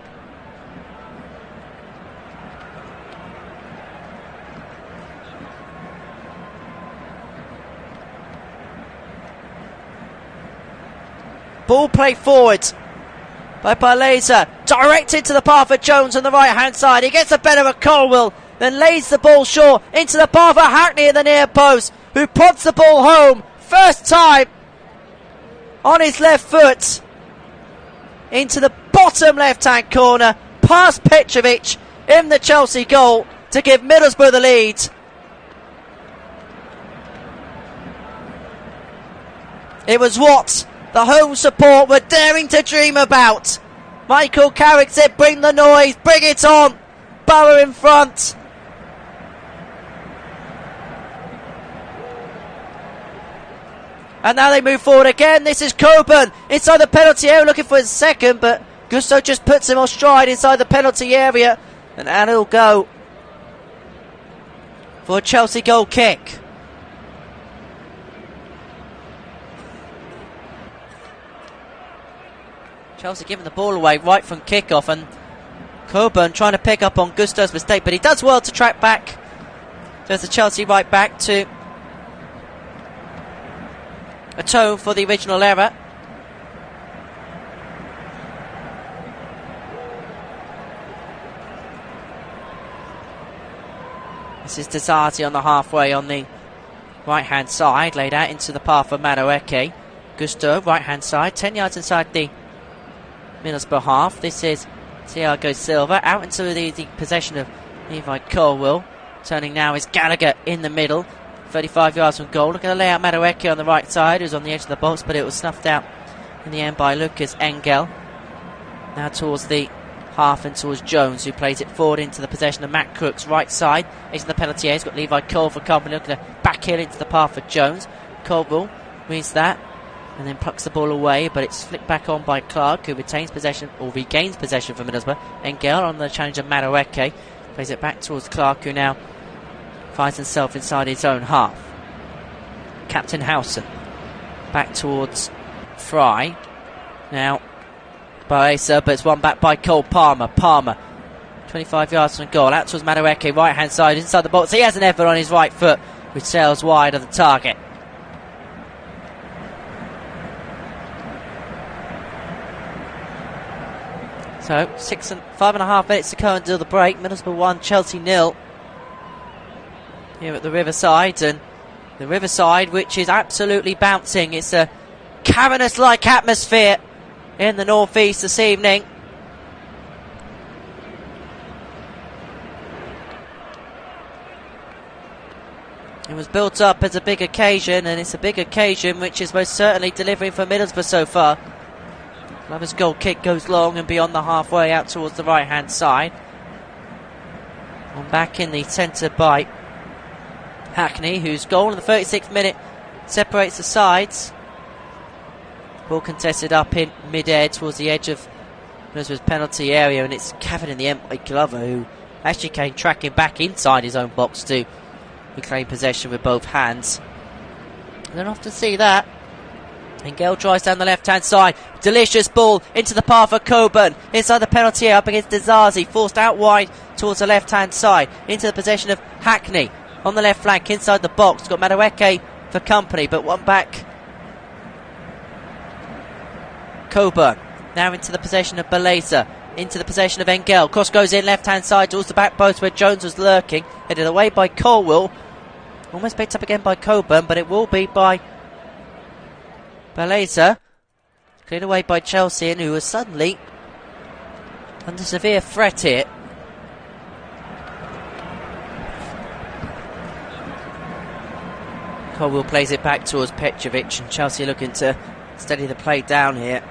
S1: Ball played forward by Barlaser, directed to the path of Jones on the right hand side. He gets the better of Colwell, then lays the ball short into the path of Hackney at the near post, who pods the ball home first time on his left foot into the bottom left hand corner past Petrovic in the Chelsea goal to give Middlesbrough the lead. It was what the home support were daring to dream about. Michael Carrick said, bring the noise, bring it on. Boro in front. And now they move forward again. This is Coburn inside the penalty area looking for his second, but Gusto just puts him on stride inside the penalty area. And out he'll go for a Chelsea goal kick. Chelsea giving the ball away right from kickoff, and Coburn trying to pick up on Gusto's mistake, but he does well to track back. There's the Chelsea right back to atone for the original error. This is Desarti on the halfway on the right hand side, laid out into the path of Madueke. Gusto, right hand side, 10 yards inside the Middlesbrough half. This is Thiago Silva out into the possession of Levi Colwell. Turning now is Gallagher in the middle, 35 yards from goal. Looking to lay out Madueke on the right side, who's on the edge of the box, but it was snuffed out in the end by Lucas Engel. Now towards the half and towards Jones, who plays it forward into the possession of Matt Crooks, right side, into the penalty area. He's got Levi Cole for company, looking to back heel into the path of Jones. Colwell reads that and then plucks the ball away, but it's flicked back on by Clark, who retains possession, or regains possession from Middlesbrough. Engel on the challenge of Madueke, plays it back towards Clark, who now finds himself inside his own half. Captain Howson back towards Fry. Now Baresa, but it's won back by Cole Palmer. 25 yards from goal, out towards Madueke, right hand side, inside the box. He has an effort on his right foot, which sails wide of the target. So 5.5 minutes to go until the break. Middlesbrough 1, Chelsea 0 here at the Riverside, and the Riverside, which is absolutely bouncing. It's a cavernous-like atmosphere in the northeast this evening. It was built up as a big occasion, and it's a big occasion which is most certainly delivering for Middlesbrough so far. Glover's goal kick goes long and beyond the halfway, out towards the right hand side. And back in the centre by Hackney, whose goal in the 36th minute separates the sides. Ball contested up in mid-air towards the edge of Middlesbrough's penalty area, and it's covered in the end by Glover, who actually came tracking back inside his own box to reclaim possession with both hands. You don't often see that. Engel drives down the left-hand side. Delicious ball into the path of Coburn. Inside the penalty area up against Desarzi. Forced out wide towards the left-hand side. Into the possession of Hackney on the left flank inside the box. Got Madueke for company, but one back. Coburn now into the possession of Barlaser. Into the possession of Engel. Cross goes in left-hand side towards the back post where Jones was lurking. Headed away by Colwell. Almost picked up again by Coburn, but it will be by Barlaser. Cleared away by Chelsea, and who was suddenly under severe threat here. Colwell plays it back towards Petrovic, and Chelsea looking to steady the play down here.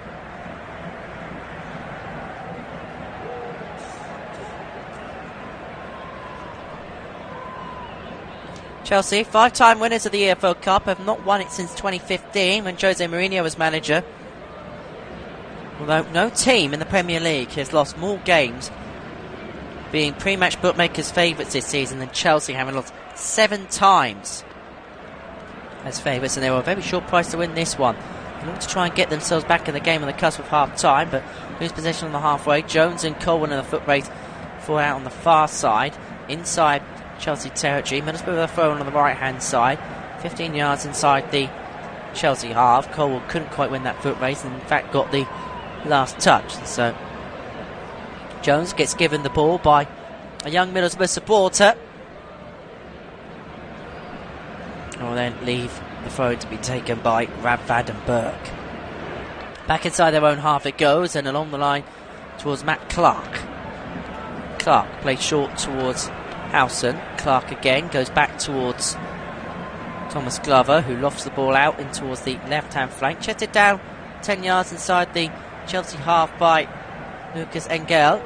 S1: Chelsea, 5-time winners of the EFL Cup, have not won it since 2015 when Jose Mourinho was manager. Although no team in the Premier League has lost more games, being pre-match bookmakers' favourites this season, than Chelsea, having lost 7 times as favourites, and they were a very short price to win this one. They look to try and get themselves back in the game on the cusp of half-time, but lose possession on the halfway. Jones and Colwell in the foot race fall out on the far side, inside Chelsea territory. Middlesbrough with a throw on the right hand side, 15 yards inside the Chelsea half. Colwell couldn't quite win that foot race and in fact got the last touch. So Jones gets given the ball by a young Middlesbrough supporter. Will then leave the throw to be taken by Radvad and Burke. Back inside their own half it goes, and along the line towards Matt Clark. Clark plays short towards Howson. Clark again goes back towards Thomas Glover, who lofts the ball out in towards the left-hand flank. Chetted down 10 yards inside the Chelsea half by Lucas Engel.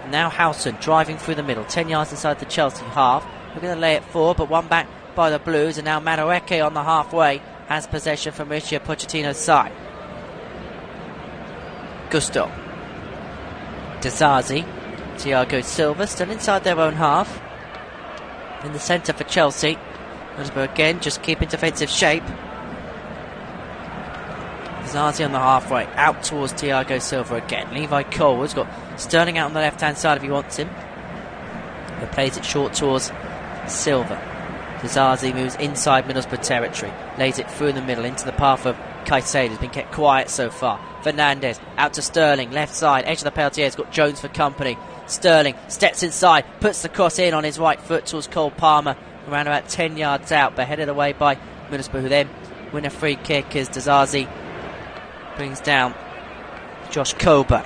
S1: Now Howson driving through the middle, 10 yards inside the Chelsea half. We're going to lay it forward, but one back by the Blues, and now Madueke on the halfway has possession from Mauricio Pochettino's side. Gusto. Dizazi. Thiago Silva still inside their own half. In the centre for Chelsea. Middlesbrough again just keeping defensive shape. Dizazi on the halfway, out towards Thiago Silva again. Levi Colwell's got Sterling out on the left hand side if he wants him. He plays it short towards Silva. Dizazi moves inside Middlesbrough territory, lays it through the middle into the path of Caicedo. Has been kept quiet so far. Fernandes out to Sterling, left side, edge of the penalty area. He's got Jones for company. Sterling steps inside, puts the cross in on his right foot towards Cole Palmer, around about 10 yards out, but headed away by Middlesbrough, who then win a free kick as Dizazi brings down Josh Coburn.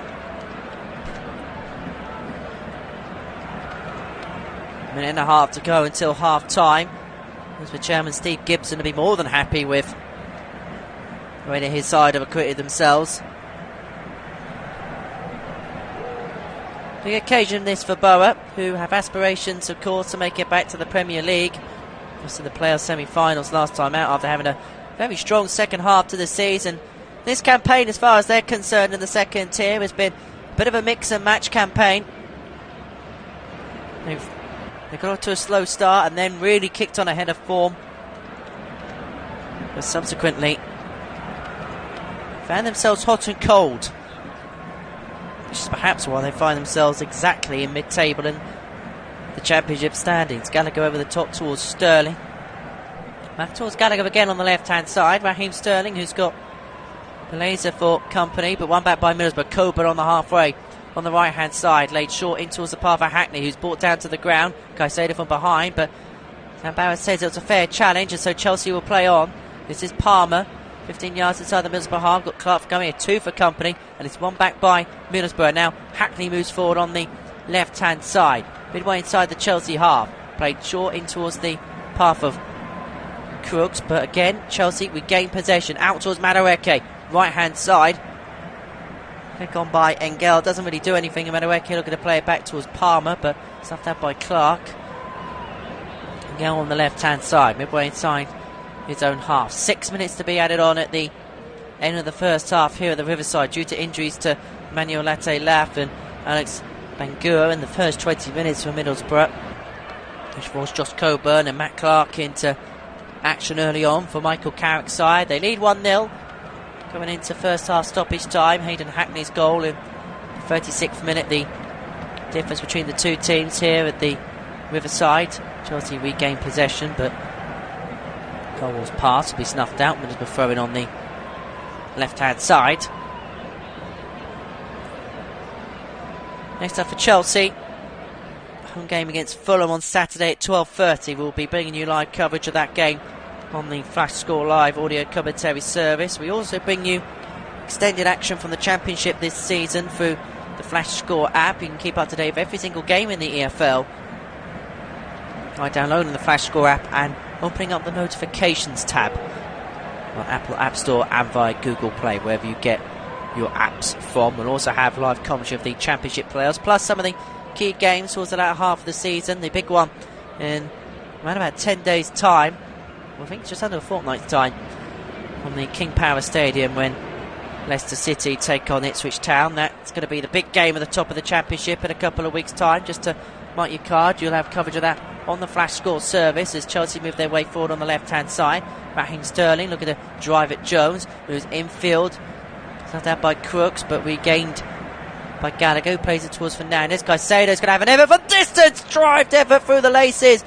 S1: Minute and a half to go until half time. As for Chairman Steve Gibson to be more than happy with the way that his side have acquitted themselves. Big occasion this for Boro, who have aspirations of course to make it back to the Premier League. Just in the playoff semi-finals last time out after having a very strong second half to the season. This campaign, as far as they're concerned in the second tier, has been a bit of a mix and match campaign. They got off to a slow start and then really kicked on ahead of form, but subsequently found themselves hot and cold, which is perhaps why they find themselves exactly in mid-table in the Championship standings. Gallagher over the top towards Sterling. Back towards Gallagher again on the left-hand side. Raheem Sterling, who's got Beleza for company, but one back by Middlesbrough. Coburn on the halfway. On the right hand side, laid short in towards the path of Hackney, who's brought down to the ground. Caicedo from behind, but Sam Barrett says it was a fair challenge, and so Chelsea will play on. This is Palmer, 15 yards inside the Middlesbrough half. Got Clark coming here, 2 for company, and it's one back by Middlesbrough. Now Hackney moves forward on the left hand side, midway inside the Chelsea half. Played short in towards the path of Crooks, but again Chelsea regain possession out towards Madueke, right hand side. Click on by Engel, doesn't really do anything. Madueke looking to play it back towards Palmer, but stuffed out by Clark. Engel on the left hand side, midway inside his own half. 6 minutes to be added on at the end of the first half here at the Riverside due to injuries to Manuel Latte-Laff and Alex Bangura in the first 20 minutes for Middlesbrough, which forced Josh Coburn and Matt Clark into action early on for Michael Carrick's side. They lead 1-0 coming into first half stoppage time. Hayden Hackney's goal in the 36th minute, the difference between the two teams here at the Riverside. Chelsea regained possession, but Colwell's pass will be snuffed out. Middlesbrough throwing on the left hand side. Next up for Chelsea, home game against Fulham on Saturday at 12:30. We'll be bringing you live coverage of that game on the Flash Score Live audio commentary service. We also bring you extended action from the Championship this season through the Flash Score app. You can keep up to date with every single game in the EFL by downloading the Flash Score app and opening up the notifications tab on Apple App Store and via Google Play, wherever you get your apps from. We'll also have live commentary of the Championship playoffs, plus some of the key games towards the latter half of the season. The big one in around about 10 days' time, I think it's just under a fortnight's time, on the King Power Stadium when Leicester City take on Ipswich Town. That's going to be the big game at the top of the Championship in a couple of weeks' time. Just to mark your card, you'll have coverage of that on the Flash Score service as Chelsea move their way forward on the left-hand side. Raheem Sterling looking to drive at Jones, moves infield. It's out by Crooks, but regained by Gallagher, who plays it towards Fernandes. Caicedo's going to have an effort for distance. Drive effort through the laces.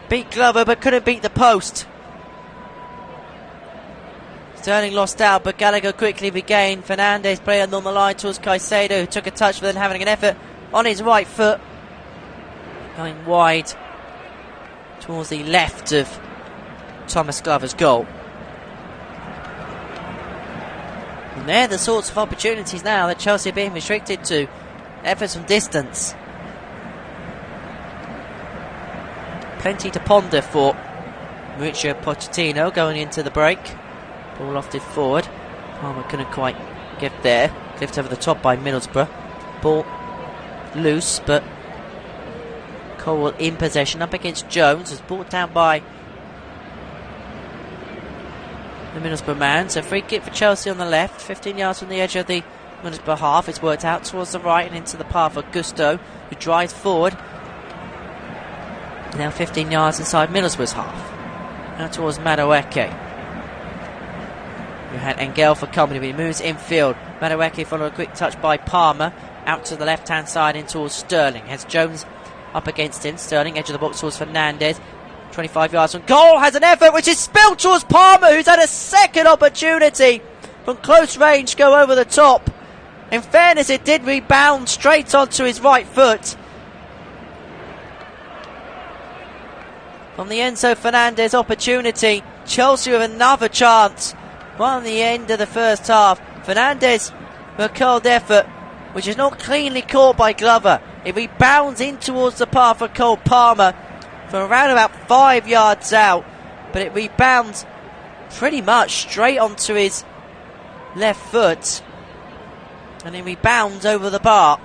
S1: Beat Glover, but couldn't beat the post. Sterling lost out, but Gallagher quickly regained. Fernandes played on the line towards Caicedo, who took a touch but then having an effort on his right foot. Going wide towards the left of Thomas Glover's goal. And they're the sorts of opportunities now that Chelsea are being restricted to. Efforts from distance. Plenty to ponder for Mauricio Pochettino going into the break. Ball lofted forward. Palmer couldn't quite get there. Clipped over the top by Middlesbrough. Ball loose, but Cole in possession up against Jones. Was brought down by the Middlesbrough man. So free kick for Chelsea on the left. 15 yards from the edge of the Middlesbrough half. It's worked out towards the right and into the path of Gusto, who drives forward. Now 15 yards inside Middlesbrough's half. Now towards Madueke. You had Engel for company, but he moves infield. Madueke followed a quick touch by Palmer. Out to the left hand side in towards Sterling. Has Jones up against him. Sterling, edge of the box towards Fernandes. 25 yards from goal. Has an effort which is spilled towards Palmer, who's had a second opportunity from close range go over the top. In fairness, it did rebound straight onto his right foot. From the Enzo Fernandez opportunity, Chelsea with another chance. Right on the end of the first half. Fernandez with a curled effort, which is not cleanly caught by Glover. It rebounds in towards the path of Cole Palmer from around about 5 yards out, but it rebounds pretty much straight onto his left foot, and it rebounds over the bar.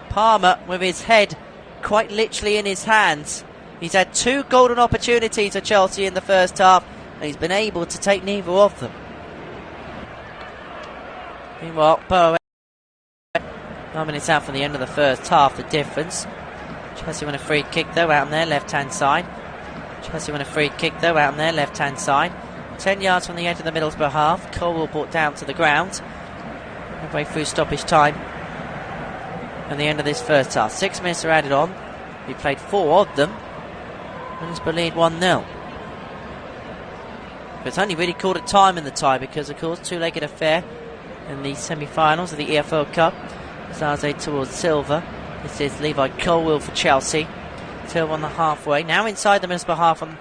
S1: Palmer with his head quite literally in his hands. He's had 2 golden opportunities for Chelsea in the first half, and he's been able to take neither of them. Meanwhile, Boro 9 minutes out from the end of the first half, the difference. Chelsea win a free kick though out on their left hand side. 10 yards from the edge of the Middlesbrough half. Cole brought down to the ground. Midway through stoppage time and the end of this first half. 6 minutes are added on. We played 4 of them. Middlesbrough lead 1-0. But it's only really called a time in the tie because, of course, 2-legged affair in the semi-finals of the EFL Cup. Zaze towards Silva. This is Levi Colwill for Chelsea. Silva on the halfway. Now inside the Middlesbrough half down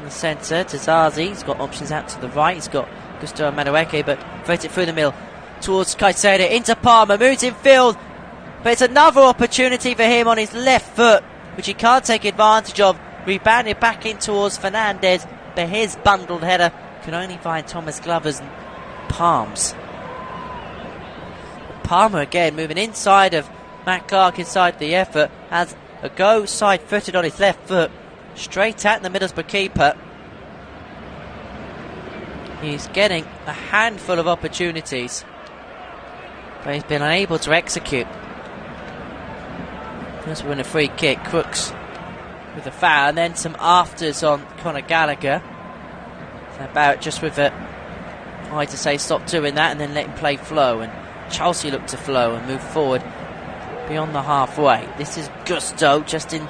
S1: the centre to Zaze. He's got options out to the right. He's got Gusto and Madueke, but threads it through the middle towards Caicedo. Into Palmer. Moves in field. But it's another opportunity for him on his left foot, which he can't take advantage of. Rebounded back in towards Fernandes, but his bundled header can only find Thomas Glover's palms. Palmer again moving inside of Matt Clark inside the effort, has a go side-footed on his left foot, straight at the Middlesbrough keeper. He's getting a handful of opportunities, but he's been unable to execute. First win a free kick, Crooks with a foul, and then some afters on Conor Gallagher. So Barrett just with a eye to say stop doing that and then let him play flow, and Chelsea look to flow and move forward beyond the halfway. This is Gusto just in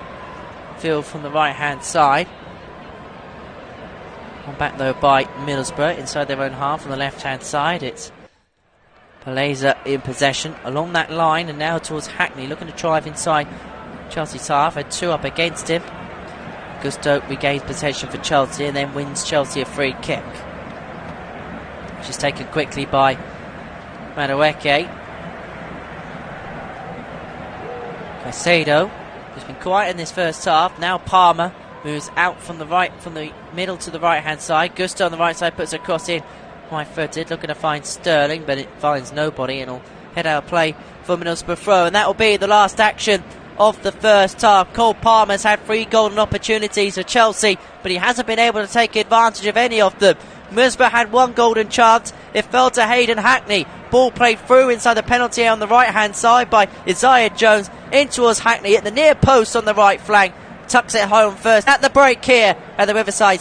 S1: field from the right hand side. On back though by Middlesbrough inside their own half on the left hand side. It's Paleza in possession along that line and now towards Hackney, looking to drive inside Chelsea's half. Had 2 up against him. Gusto regains possession for Chelsea and then wins Chelsea a free kick, which is taken quickly by Madueke. Caicedo, who's been quiet in this first half. Now Palmer moves out from the middle to the right hand side. Gusto on the right side puts a cross in, right footed, looking to find Sterling, but it finds nobody and will head out of play for Middlesbrough throw, and that will be the last action of the first half. Cole Palmer's had 3 golden opportunities for Chelsea, but he hasn't been able to take advantage of any of them. Middlesbrough had 1 golden chance. It fell to Hayden Hackney. Ball played through inside the penalty area on the right hand side by Isaiah Jones in towards Hackney at the near post on the right flank. Tucks it home first at the break here at the Riverside.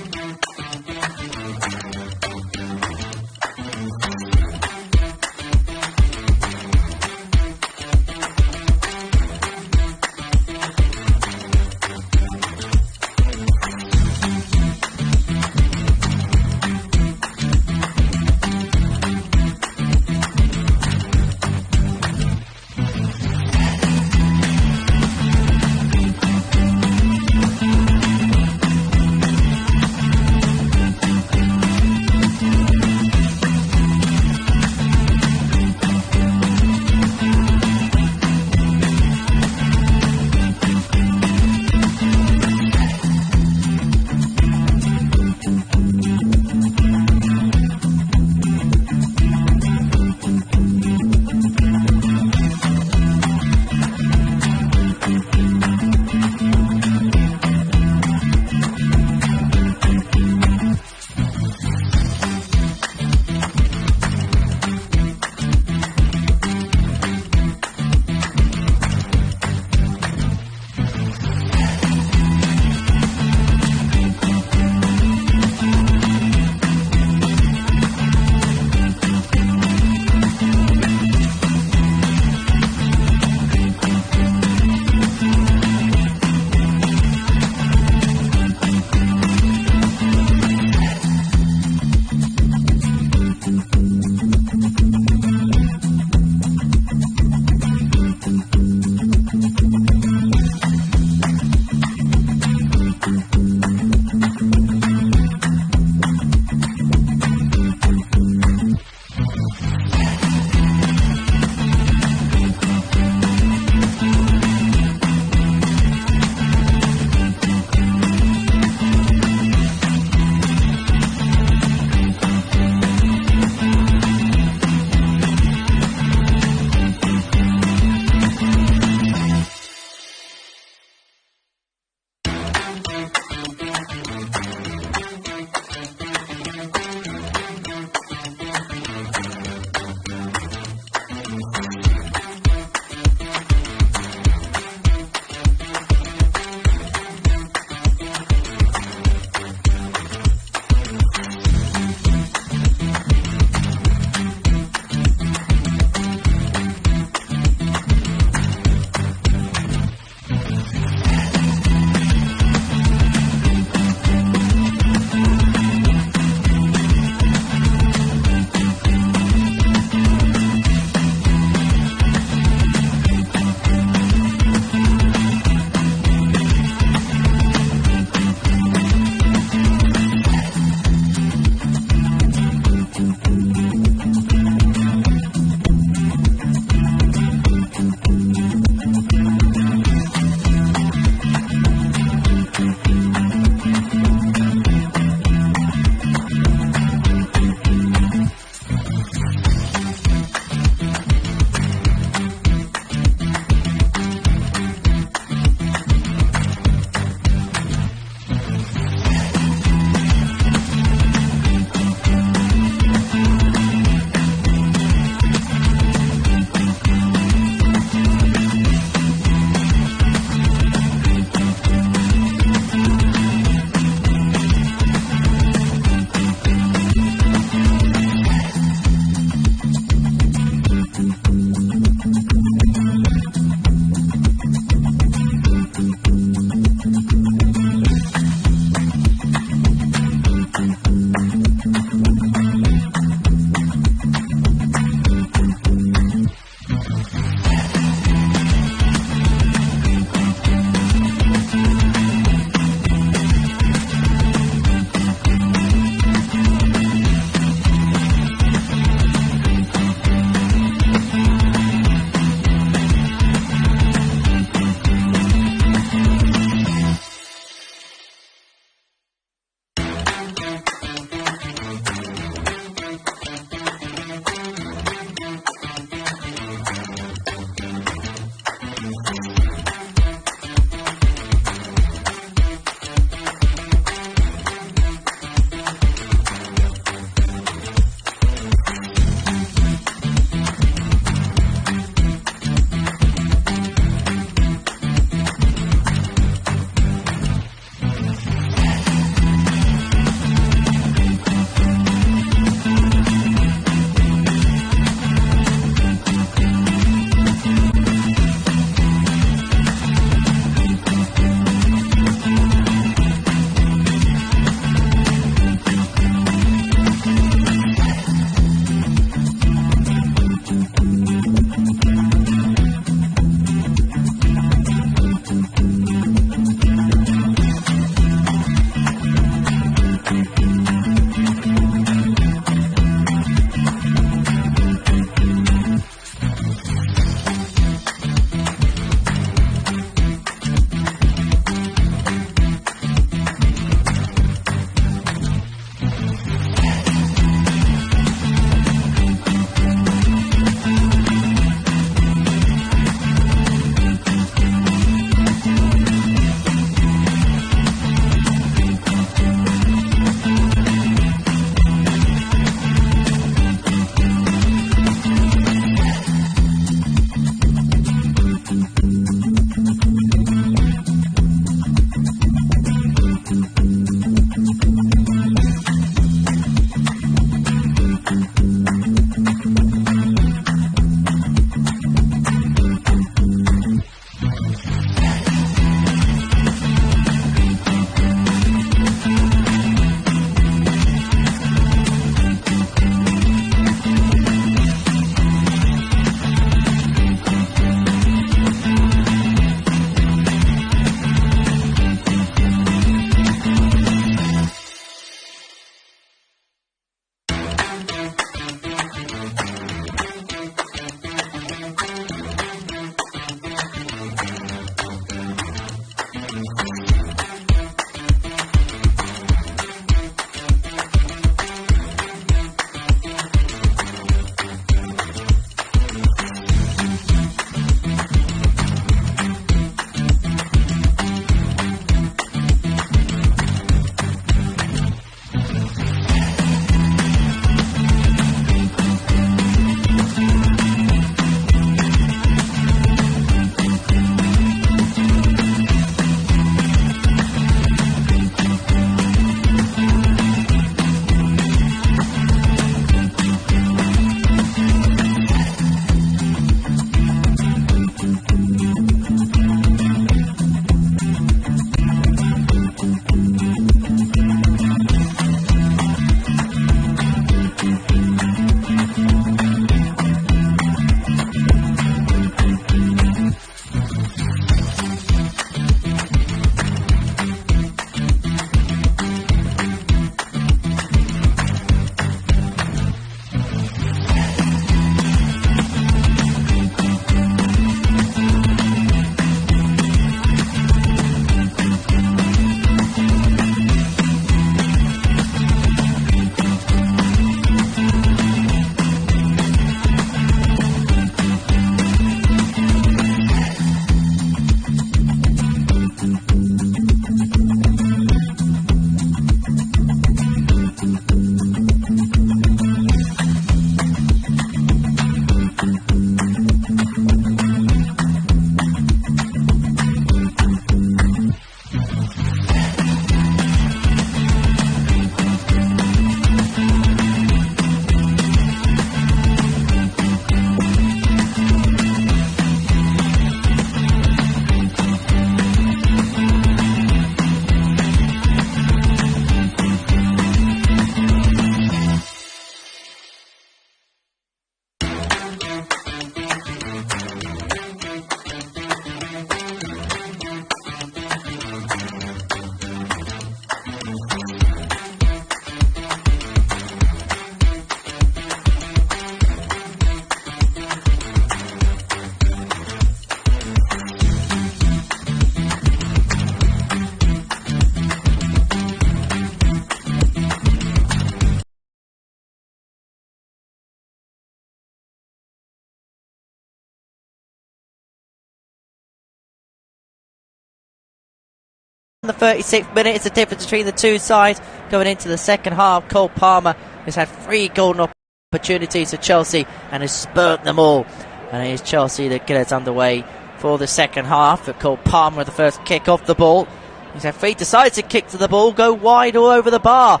S1: the 36th minute. It's the difference between the two sides going into the second half. Cole Palmer has had 3 golden opportunities for Chelsea and has spurred them all. And it is Chelsea that get us underway for the second half. But Cole Palmer with the first kick off the ball. He's had 3 decisive kicks to the ball, go wide all over the bar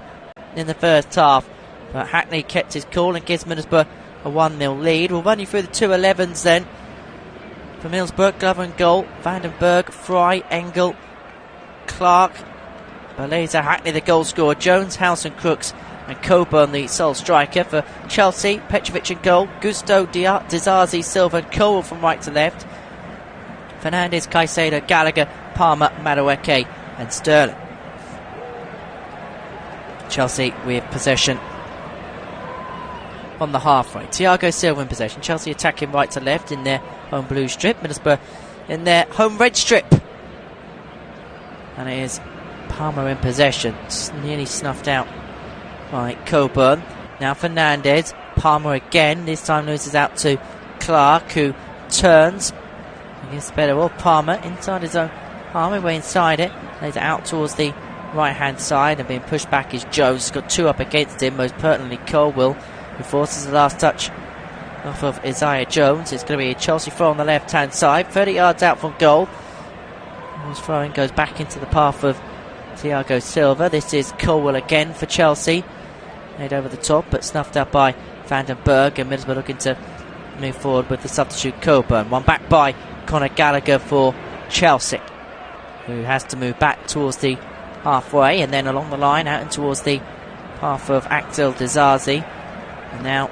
S1: in the first half. But Hackney kept his cool and gives Middlesbrough a 1-0 lead. We'll run you through the 2 11s then. For Middlesbrough, Glover and goal. Vandenberg, Fry, Engel, Clark, Baleza, Hackney the goal scorer, Jones, House and Crooks, and Coburn the sole striker. For Chelsea, Petrovic in goal, Gusto, Dizazi, Silva and Cole from right to left. Fernandes, Caicedo, Gallagher, Palmer, Madueke and Sterling. Chelsea with possession on the halfway. Thiago Silva in possession. Chelsea attacking right to left in their home blue strip. Middlesbrough in their home red strip. And it is Palmer in possession. It's nearly snuffed out by Coburn. Now Fernandes. Palmer again. This time loses out to Clark, who turns. He gets better. Well, Palmer inside his own. Palmer way inside it. Lays it out towards the right hand side, and being pushed back is Jones. He's got 2 up against him, most pertinently Colwell, who forces the last touch off of Isaiah Jones. It's going to be a Chelsea throw on the left hand side, 30 yards out from goal. His throwing goes back into the path of Thiago Silva. This is Colwell again for Chelsea, made over the top but snuffed out by Vandenberg, and Middlesbrough looking to move forward with the substitute Coburn. One back by Conor Gallagher for Chelsea, who has to move back towards the halfway and then along the line out and towards the path of Axel Dizazi. And now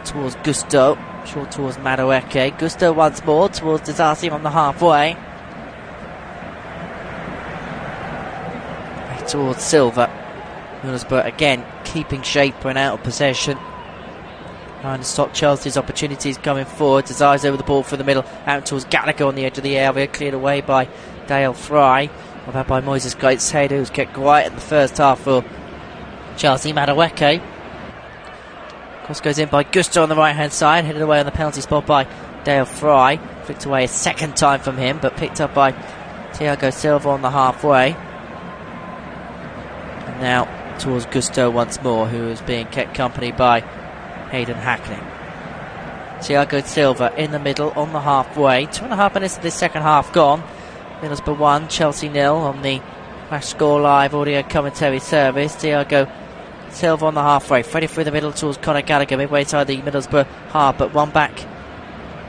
S1: towards Gusto, short towards Madueke. Gusto once more towards Dizazi on the halfway. Back towards Silva. Middlesbrough again keeping shape when out of possession, trying to stop Chelsea's opportunities coming forward. Dizazi over the ball for the middle, out towards Gallagher on the edge of the area, cleared away by Dale Fry. Well, that by Moises Caicedo, who's kept quiet in the first half for Chelsea. Madueke. Cross goes in by Gusto on the right hand side, headed away on the penalty spot by Dale Fry. Flicked away a second time from him, but picked up by Thiago Silva on the halfway. And now towards Gusto once more, who is being kept company by Hayden Hackney. Thiago Silva in the middle on the halfway. 2.5 minutes of this second half gone. Middlesbrough 1, Chelsea 0 on the Flash Score Live audio commentary service. Thiago Silva on the halfway, threaded through the middle towards Conor Gallagher, midway side the Middlesbrough half, but one back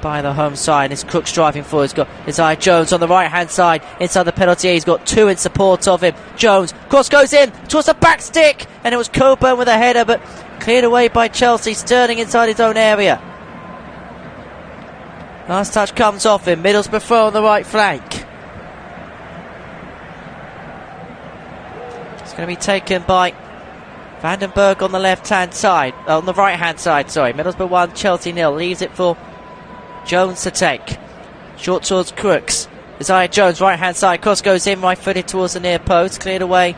S1: by the home side. It's Crooks driving forward. He's got Isaiah Jones on the right hand side inside the penalty. He's got 2 in support of him. Jones, cross goes in towards the back stick, and it was Coburn with a header, but cleared away by Chelsea. Sterling inside his own area. Last touch comes off him. Middlesbrough throw on the right flank. It's going to be taken by Vandenberg on the left-hand side, on the right-hand side, sorry. Middlesbrough 1, Chelsea 0. Leaves it for Jones to take. Short towards Crooks. Isaiah Jones, right-hand side. Cross goes in, right-footed towards the near post. Cleared away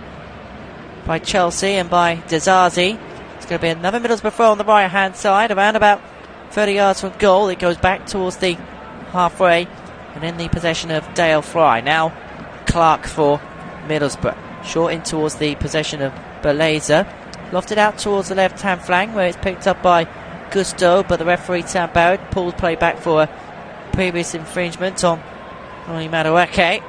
S1: by Chelsea and by Dizazi. It's going to be another Middlesbrough throw on the right-hand side, around about 30 yards from goal. It goes back towards the halfway and in the possession of Dale Fry. Now Clark for Middlesbrough. Short in towards the possession of Baleza. Lofted out towards the left-hand flank where it's picked up by Gusto, but the referee Sam Barrett pulled play back for a previous infringement on Madueke.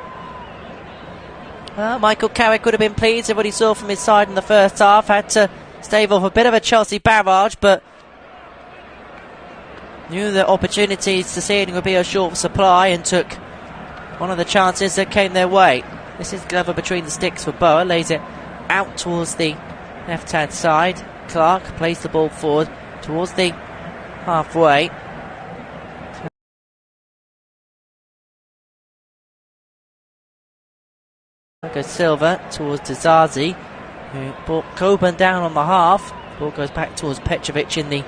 S1: Well, Michael Carrick would have been pleased with what he saw from his side in the first half. Had to stave off a bit of a Chelsea barrage, but knew that opportunities to seeding would be a short supply and took one of the chances that came their way. This is Glover between the sticks for Boro. Lays it out towards the left-hand side. Clark plays the ball forward towards the halfway. Goes Silva towards Dizazi, who brought Coburn down on the half. Ball goes back towards Petrovic in the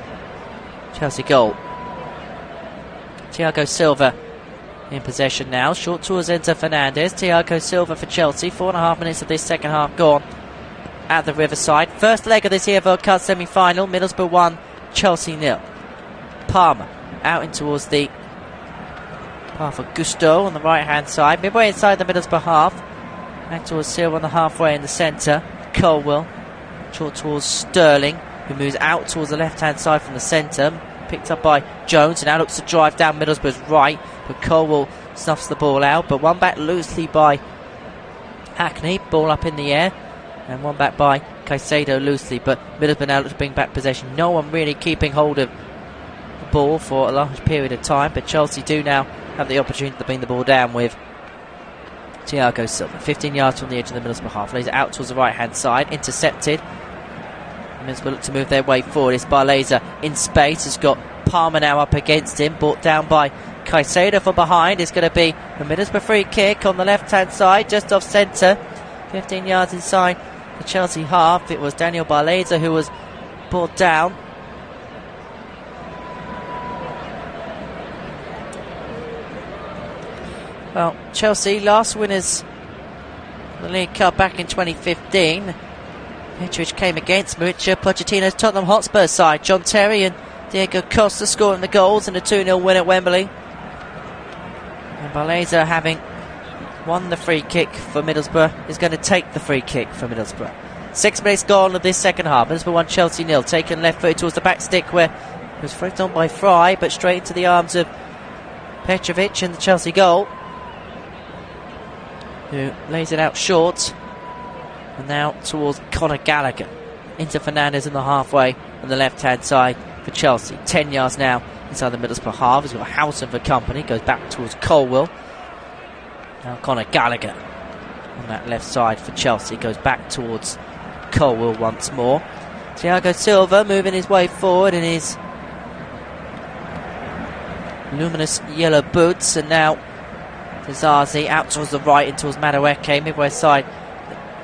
S1: Chelsea goal. Thiago Silva in possession now. Short towards Enzo Fernandez. Thiago Silva for Chelsea. 4.5 minutes of this second half gone at the Riverside. First leg of this EFL Cup semi-final. Middlesbrough 1, Chelsea 0. Palmer out in towards the path of Gusto on the right-hand side. Midway inside the Middlesbrough half. Back towards Silva on the halfway in the centre. Colwell. Short towards Sterling, who moves out towards the left-hand side from the centre. Picked up by Jones, and now looks to drive down Middlesbrough's right. But Colwell snuffs the ball out. But one back loosely by Hackney. Ball up in the air. And one back by Caicedo loosely. But Middlesbrough now looks to bring back possession. No one really keeping hold of the ball for a large period of time. But Chelsea do now have the opportunity to bring the ball down with Thiago Silva. 15 yards from the edge of the Middlesbrough half. Lays it out towards the right-hand side. Intercepted. Middlesbrough look to move their way forward. It's Barleza in space. Has got Palmer now up against him. Brought down by Caicedo from behind. It's going to be a Middlesbrough free kick on the left-hand side, just off centre. 15 yards inside the Chelsea half. It was Daniel Barleza who was brought down. Well, Chelsea, last winners of the League Cup back in 2015. Mitrovic came against Mauricio Pochettino's Tottenham Hotspur side. John Terry and Diego Costa scoring the goals in a 2-0 win at Wembley. And Barleza, having won the free kick for Middlesbrough, is going to take the free kick for Middlesbrough. 6 minutes gone of this second half. Middlesbrough 1, Chelsea 0. Taken left foot towards the back stick where it was flicked on by Fry, but straight into the arms of Petrovic in the Chelsea goal, who lays it out short. And now towards Conor Gallagher. Into Fernandes in the halfway on the left-hand side for Chelsea. 10 yards now inside the Middlesbrough half. He's got Howson for company. Goes back towards Colwell. Now Conor Gallagher on that left side for Chelsea. Goes back towards Colwell once more. Thiago Silva moving his way forward in his luminous yellow boots. And now Zazi out towards the right and towards Madueke, midway side.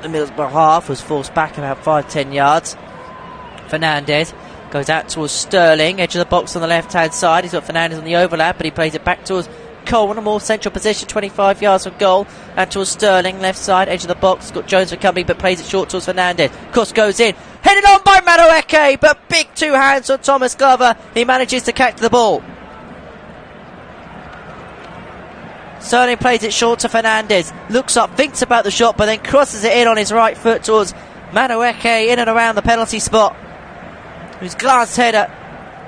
S1: The Middlesbrough half was forced back about 5-10 yards. Fernandes goes out towards Sterling, edge of the box on the left-hand side. He's got Fernandes on the overlap, but he plays it back towards Cole in a more central position, 25 yards from goal. And towards Sterling, left side, edge of the box. Got Jones for company, but plays it short towards Fernandes. Cross goes in, headed on by Madueke, but big two hands on Thomas Glover. He manages to catch the ball. Sterling plays it short to Fernandes. Looks up, thinks about the shot, but then crosses it in on his right foot towards Madueke, in and around the penalty spot. Whose glanced header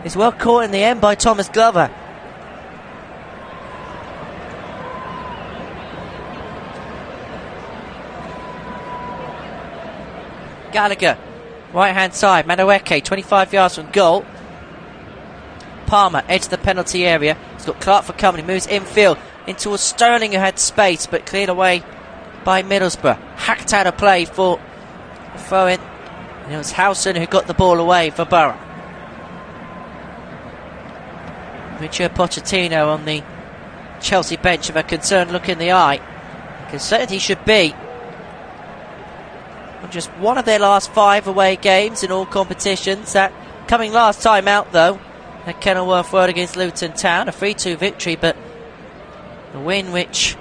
S1: is well caught in the end by Thomas Glover. Gallagher, right hand side. Madueke, 25 yards from goal. Palmer, edge of the penalty area. He's got Clark for company, moves infield in towards Sterling, who had space but cleared away by Middlesbrough. Hacked out of play for a throw-in. And it was Howson who got the ball away for Boro. Mauricio Pochettino on the Chelsea bench with a concerned look in the eye. Concerned he should be. On just one of their last 5 away games in all competitions. That coming last time out though at Kenilworth Road against Luton Town. A 3-2 victory, but a win which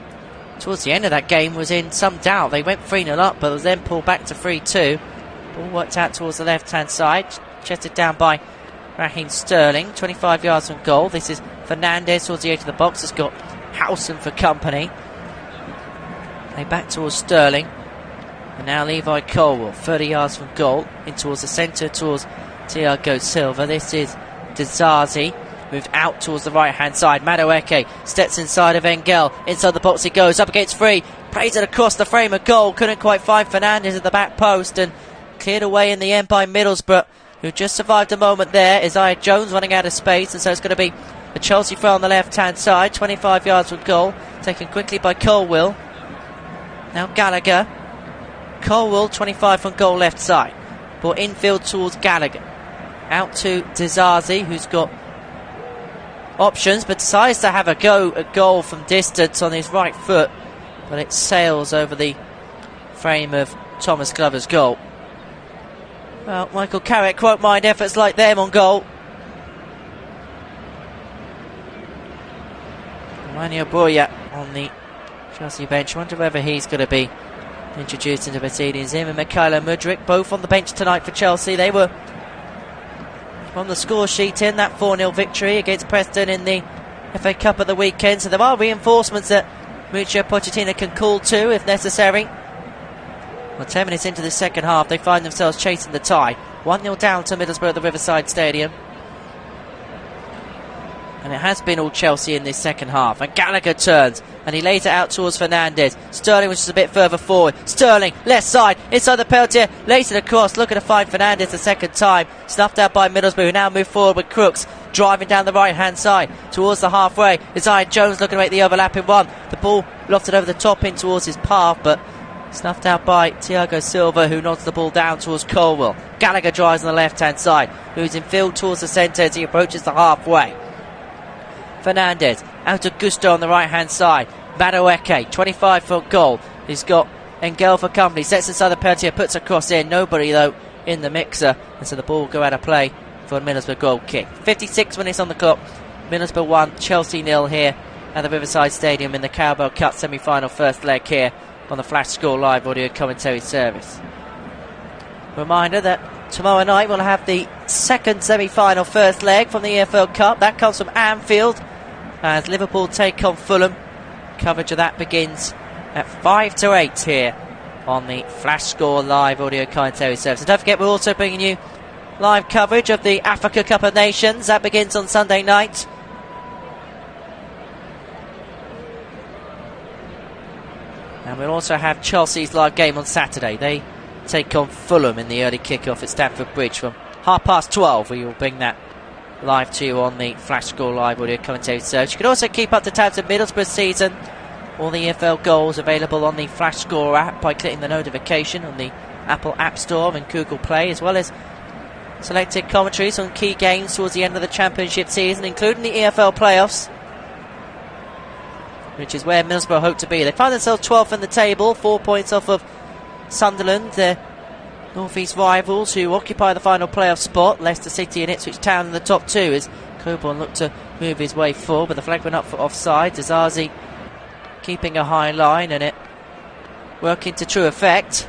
S1: towards the end of that game was in some doubt. They went 3-0 up, but was then pulled back to 3-2. Ball worked out towards the left-hand side, chested down by Raheem Sterling, 25 yards from goal. This is Fernandes towards the edge of the box. It's got Howson for company. They back towards Sterling. And now Levi Colwell, 30 yards from goal, in towards the centre, towards Thiago Silva. This is Dizazi. Moved out towards the right-hand side. Madueke steps inside of Engel. Inside the box he goes, up against Free. Plays it across the frame of goal. Couldn't quite find Fernandes at the back post. And cleared away in the end by Middlesbrough, who just survived a moment there. Isaiah Jones running out of space. And so it's going to be a Chelsea throw on the left-hand side. 25 yards from goal. Taken quickly by Colwell. Now Gallagher. Colwell, 25 from goal left side. Ball infield towards Gallagher. Out to Dizazi, who's got options, but decides to have a go at goal from distance on his right foot, but it sails over the frame of Thomas Glover's goal. Well, Michael Carrick won't mind efforts like them on goal. Manio Boya on the Chelsea bench. Wonder whether he's going to be introduced into proceedings. Him and Mikhailo Mudryk both on the bench tonight for Chelsea. They were on the score sheet in that 4-0 victory against Preston in the FA Cup at the weekend. So there are reinforcements that Mauricio Pochettino can call to if necessary. Well, 10 minutes into the second half, they find themselves chasing the tie. 1-0 down to Middlesbrough at the Riverside Stadium. And it has been all Chelsea in this second half. And Gallagher turns and he lays it out towards Fernandes. Sterling, which is a bit further forward. Sterling, left side, inside the penalty, lays it across, looking to find Fernandes the second time. Snuffed out by Middlesbrough, who now move forward with Crooks, driving down the right hand side towards the halfway. Isaiah Jones looking to make the overlapping one. The ball lofted over the top in towards his path, but snuffed out by Thiago Silva, who nods the ball down towards Colwell. Gallagher drives on the left hand side, moves in field towards the centre as he approaches the halfway. Fernandes out to Gusto on the right hand side. Madueke, 25-foot goal. He's got Engel for company, sets inside the penalty, puts a cross in. Nobody though in the mixer, and so the ball will go out of play for a Middlesbrough goal kick. 56 minutes on the clock. Middlesbrough 1, Chelsea 0 here at the Riverside Stadium in the CARABAO Cup semi-final first leg here on the Flash Score Live audio commentary service. Reminder that tomorrow night we'll have the second semi-final first leg from the EFL Cup. That comes from Anfield as Liverpool take on Fulham. Coverage of that begins at 5 to 8 here on the Flash Score Live audio commentary service. And don't forget, we're also bringing you live coverage of the Africa Cup of Nations. That begins on Sunday night. And we'll also have Chelsea's live game on Saturday. They take on Fulham in the early kick-off at Stamford Bridge from 12:30. We will bring that live to you on the Flash Score Live audio commentary service. You can also keep up to tabs of Middlesbrough season. All the EFL goals available on the Flash Score app by clicking the notification on the Apple App Store and Google Play, as well as selected commentaries on key games towards the end of the Championship season, including the EFL playoffs, which is where Middlesbrough hope to be. They find themselves 12th in the table, 4 points off of Sunderland, their North East rivals, who occupy the final playoff spot. Leicester City and Ipswich Town in the top two as Coburn looked to move his way forward, but the flag went up for offside. Zazi keeping a high line and it working to true effect.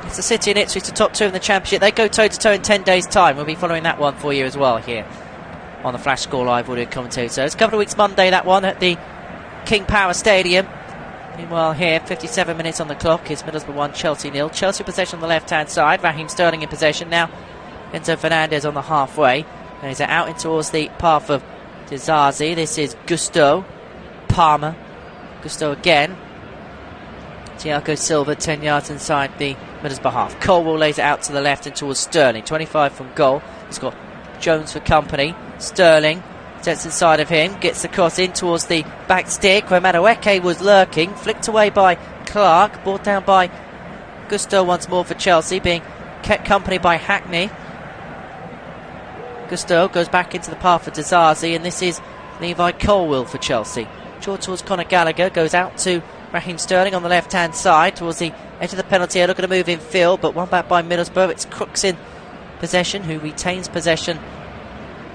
S1: It's the City and Ipswich, the top two in the Championship. They go toe-to-toe in 10 days' time. We'll be following that one for you as well here on the Flash Score Live audio commentary. So it's a couple of weeks Monday, that one, at the King Power Stadium. Meanwhile here, 57 minutes on the clock. It's Middlesbrough 1, Chelsea 0. Chelsea possession on the left-hand side. Raheem Sterling in possession. Now into Fernandes on the halfway. And he's out in towards the path of Dizazi. This is Gusto. Palmer. Gusto again. Thiago Silva 10 yards inside the Middlesbrough half. Colwell lays it out to the left and towards Sterling. 25 from goal. He's got Jones for company. Sterling sets inside of him, gets the cross in towards the back stick where Madueke was lurking, flicked away by Clark, brought down by Gusto once more for Chelsea, being kept company by Hackney. Gusto goes back into the path of Dizazi, and this is Levi Colwill for Chelsea. Short towards Conor Gallagher, goes out to Raheem Sterling on the left hand side towards the edge of the penalty area, looking to move in field, but one back by Middlesbrough. It's Crooks in possession, who retains possession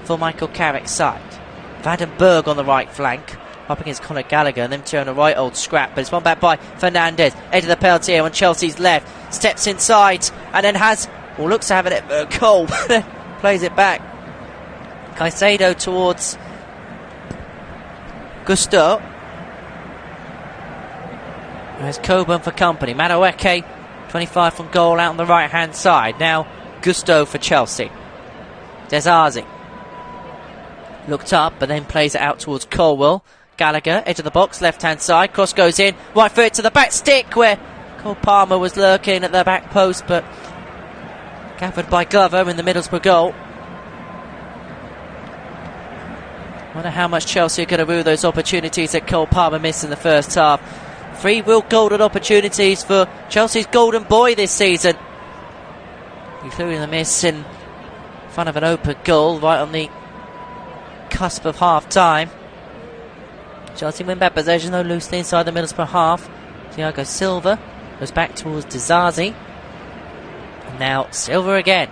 S1: for Michael Carrick's side. Vandenberg on the right flank, up against Conor Gallagher, and them two on the right, old scrap, but it's one back by Fernandes, edge of the penalty area on Chelsea's left, steps inside, and then has, or looks to have it at goal, plays it back. Caicedo towards Gusto. There's Coburn for company. Madueke, 25 from goal, out on the right hand side. Now Gusto for Chelsea. Dizazi looked up, but then plays it out towards Colwell. Gallagher, edge of the box, left-hand side. Cross goes in, right foot to the back stick, where Cole Palmer was lurking at the back post, but gathered by Glover in the Middlesbrough goal. Wonder how much Chelsea are going to rue those opportunities that Cole Palmer missed in the first half. 3 real golden opportunities for Chelsea's golden boy this season, including the miss in front of an open goal right on the cusp of half-time. Chelsea win back possession though, loosely inside the Middlesbrough half. Thiago Silva goes back towards Dizazi, and now Silva again.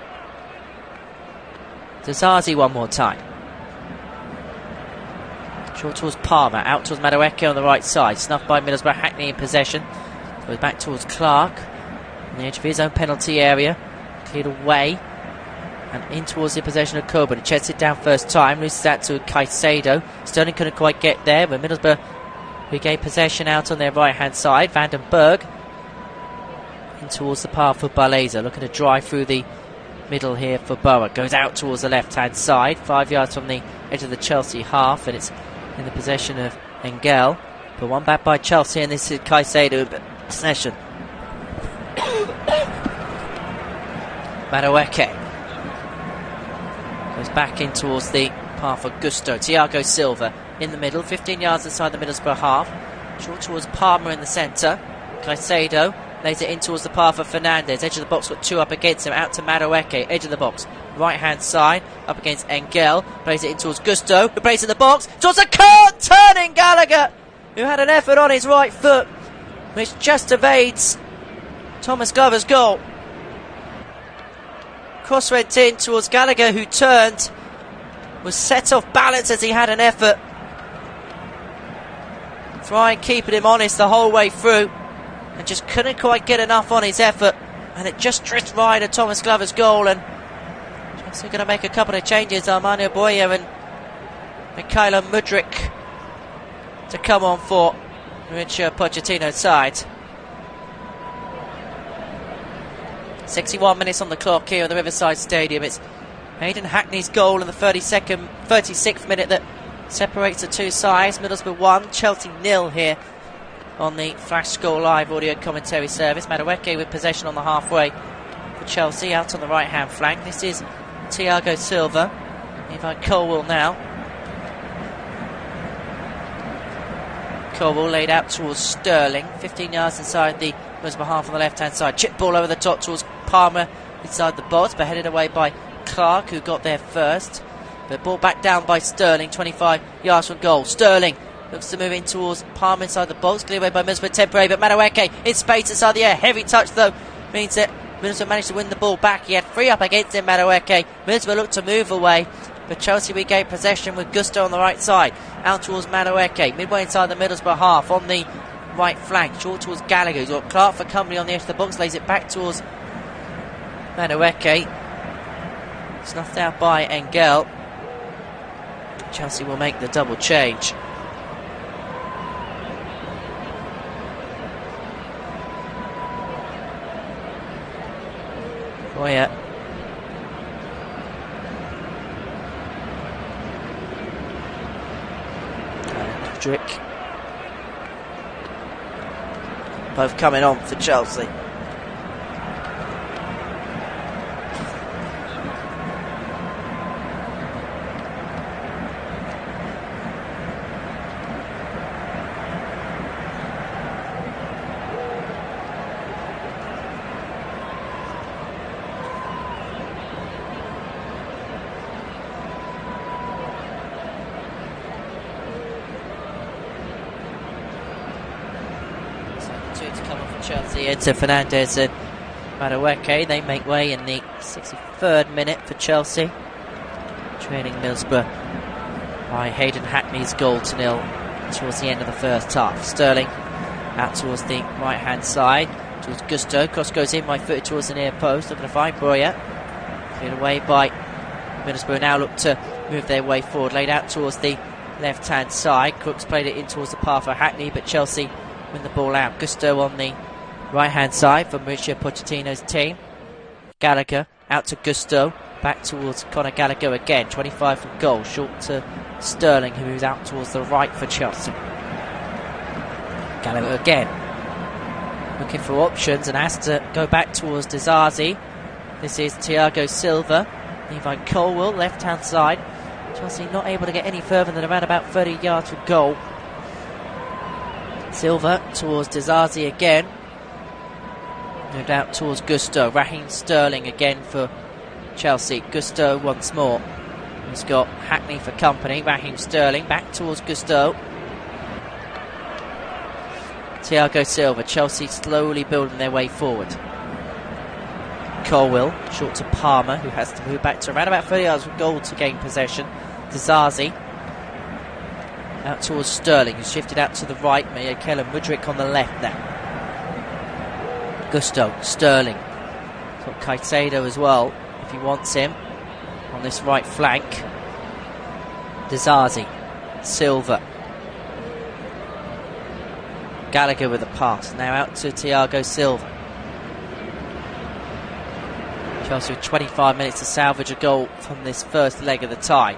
S1: Dizazi one more time. Short towards Palmer, out towards Madueke on the right side, snuffed by Middlesbrough. Hackney in possession, goes back towards Clark on the edge of his own penalty area, cleared away and in towards the possession of Coburn. He checks it down first time, loses that to Caicedo. Sterling couldn't quite get there, but Middlesbrough We gave possession out on their right hand side. Vandenberg in towards the path for Barleza, looking to drive through the middle here for Boro. Goes out towards the left hand side, 5 yards from the edge of the Chelsea half, and it's in the possession of Engel. But one back by Chelsea, and this is Caicedo possession. Madueke goes back in towards the path for Gusto. Thiago Silva in the middle, 15 yards inside the Middlesbrough half. Short towards Palmer in the centre. Caicedo lays it in towards the path of Fernandez. Edge of the box, got two up against him. Out to Madueke, edge of the box, right hand side, up against Engel. Plays it in towards Gusto, who plays in the box towards a turning Gallagher, who had an effort on his right foot, which just evades Thomas Glover's goal. Cross went in towards Gallagher, who turned, was set off balance as he had an effort. Trying keeping him honest the whole way through, and just couldn't quite get enough on his effort, and it just drifted wide of Thomas Glover's goal. And Chelsea going to make a couple of changes. Armando Boyer and Michael Mudryk to come on for Mauricio Pochettino's side. 61 minutes on the clock here at the Riverside Stadium. It's Hayden Hackney's goal in the 36th minute that separates the two sides. Middlesbrough 1, Chelsea 0 here on the Flash Score Live audio commentary service. Madueke with possession on the halfway for Chelsea, out on the right hand flank. This is Thiago Silva. Invite Colwell now. Colwell laid out towards Sterling, 15 yards inside the Middlesbrough half on the left hand side. Chip ball over the top towards Palmer inside the box, but headed away by Clark, who got there first. But ball back down by Sterling, 25 yards from goal. Sterling looks to move in towards Palmer inside the box, clear away by Middlesbrough temporary, but Madueke in space inside the air. Heavy touch though means that Middlesbrough managed to win the ball back. He had three up against him, Madueke. Middlesbrough looked to move away, but Chelsea regained possession with Gusto on the right side. Out towards Madueke, midway inside the Middlesbrough half on the right flank, short towards Gallagher. He's got Clark for company on the edge of the box, lays it back towards Madueke. Snuffed out by Engel. Chelsea will make the double change. Boyer. Drick. Both coming on for Chelsea. Chelsea into Fernandez and Madueke. They make way in the 63rd minute for Chelsea, trailing Middlesbrough by Hayden Hackney's goal to 0 towards the end of the first half. Sterling out towards the right hand side towards Gusto. Cross goes in by foot towards the near post, looking to find Boyer. Cleared away by Middlesbrough. Now look to move their way forward, laid out towards the left hand side. Crooks played it in towards the path for Hackney, but Chelsea win the ball out. Gusto on the right hand side for Mauricio Pochettino's team. Gallagher out to Gusto, back towards Conor Gallagher again, 25 from goal, short to Sterling, who moves out towards the right for Chelsea. Gallagher again looking for options and has to go back towards Dizazi. This is Thiago Silva. Levi Colwell left hand side. Chelsea not able to get any further than around about 30 yards from goal. Silva towards Dizazi again. Moved out towards Gusto. Raheem Sterling again for Chelsea. Gusto once more. He's got Hackney for company. Raheem Sterling back towards Gusto. Thiago Silva. Chelsea slowly building their way forward. Colwell short to Palmer, who has to move back to around about 30 yards from goal to gain possession. Dizazi out towards Sterling, who's shifted out to the right. Michael Mudryk on the left now. Gusto, Sterling. Got Caicedo as well, if he wants him, on this right flank. Dizazi, Silva. Gallagher with the pass. Now out to Thiago Silva. Chelsea with 25 minutes to salvage a goal from this first leg of the tie.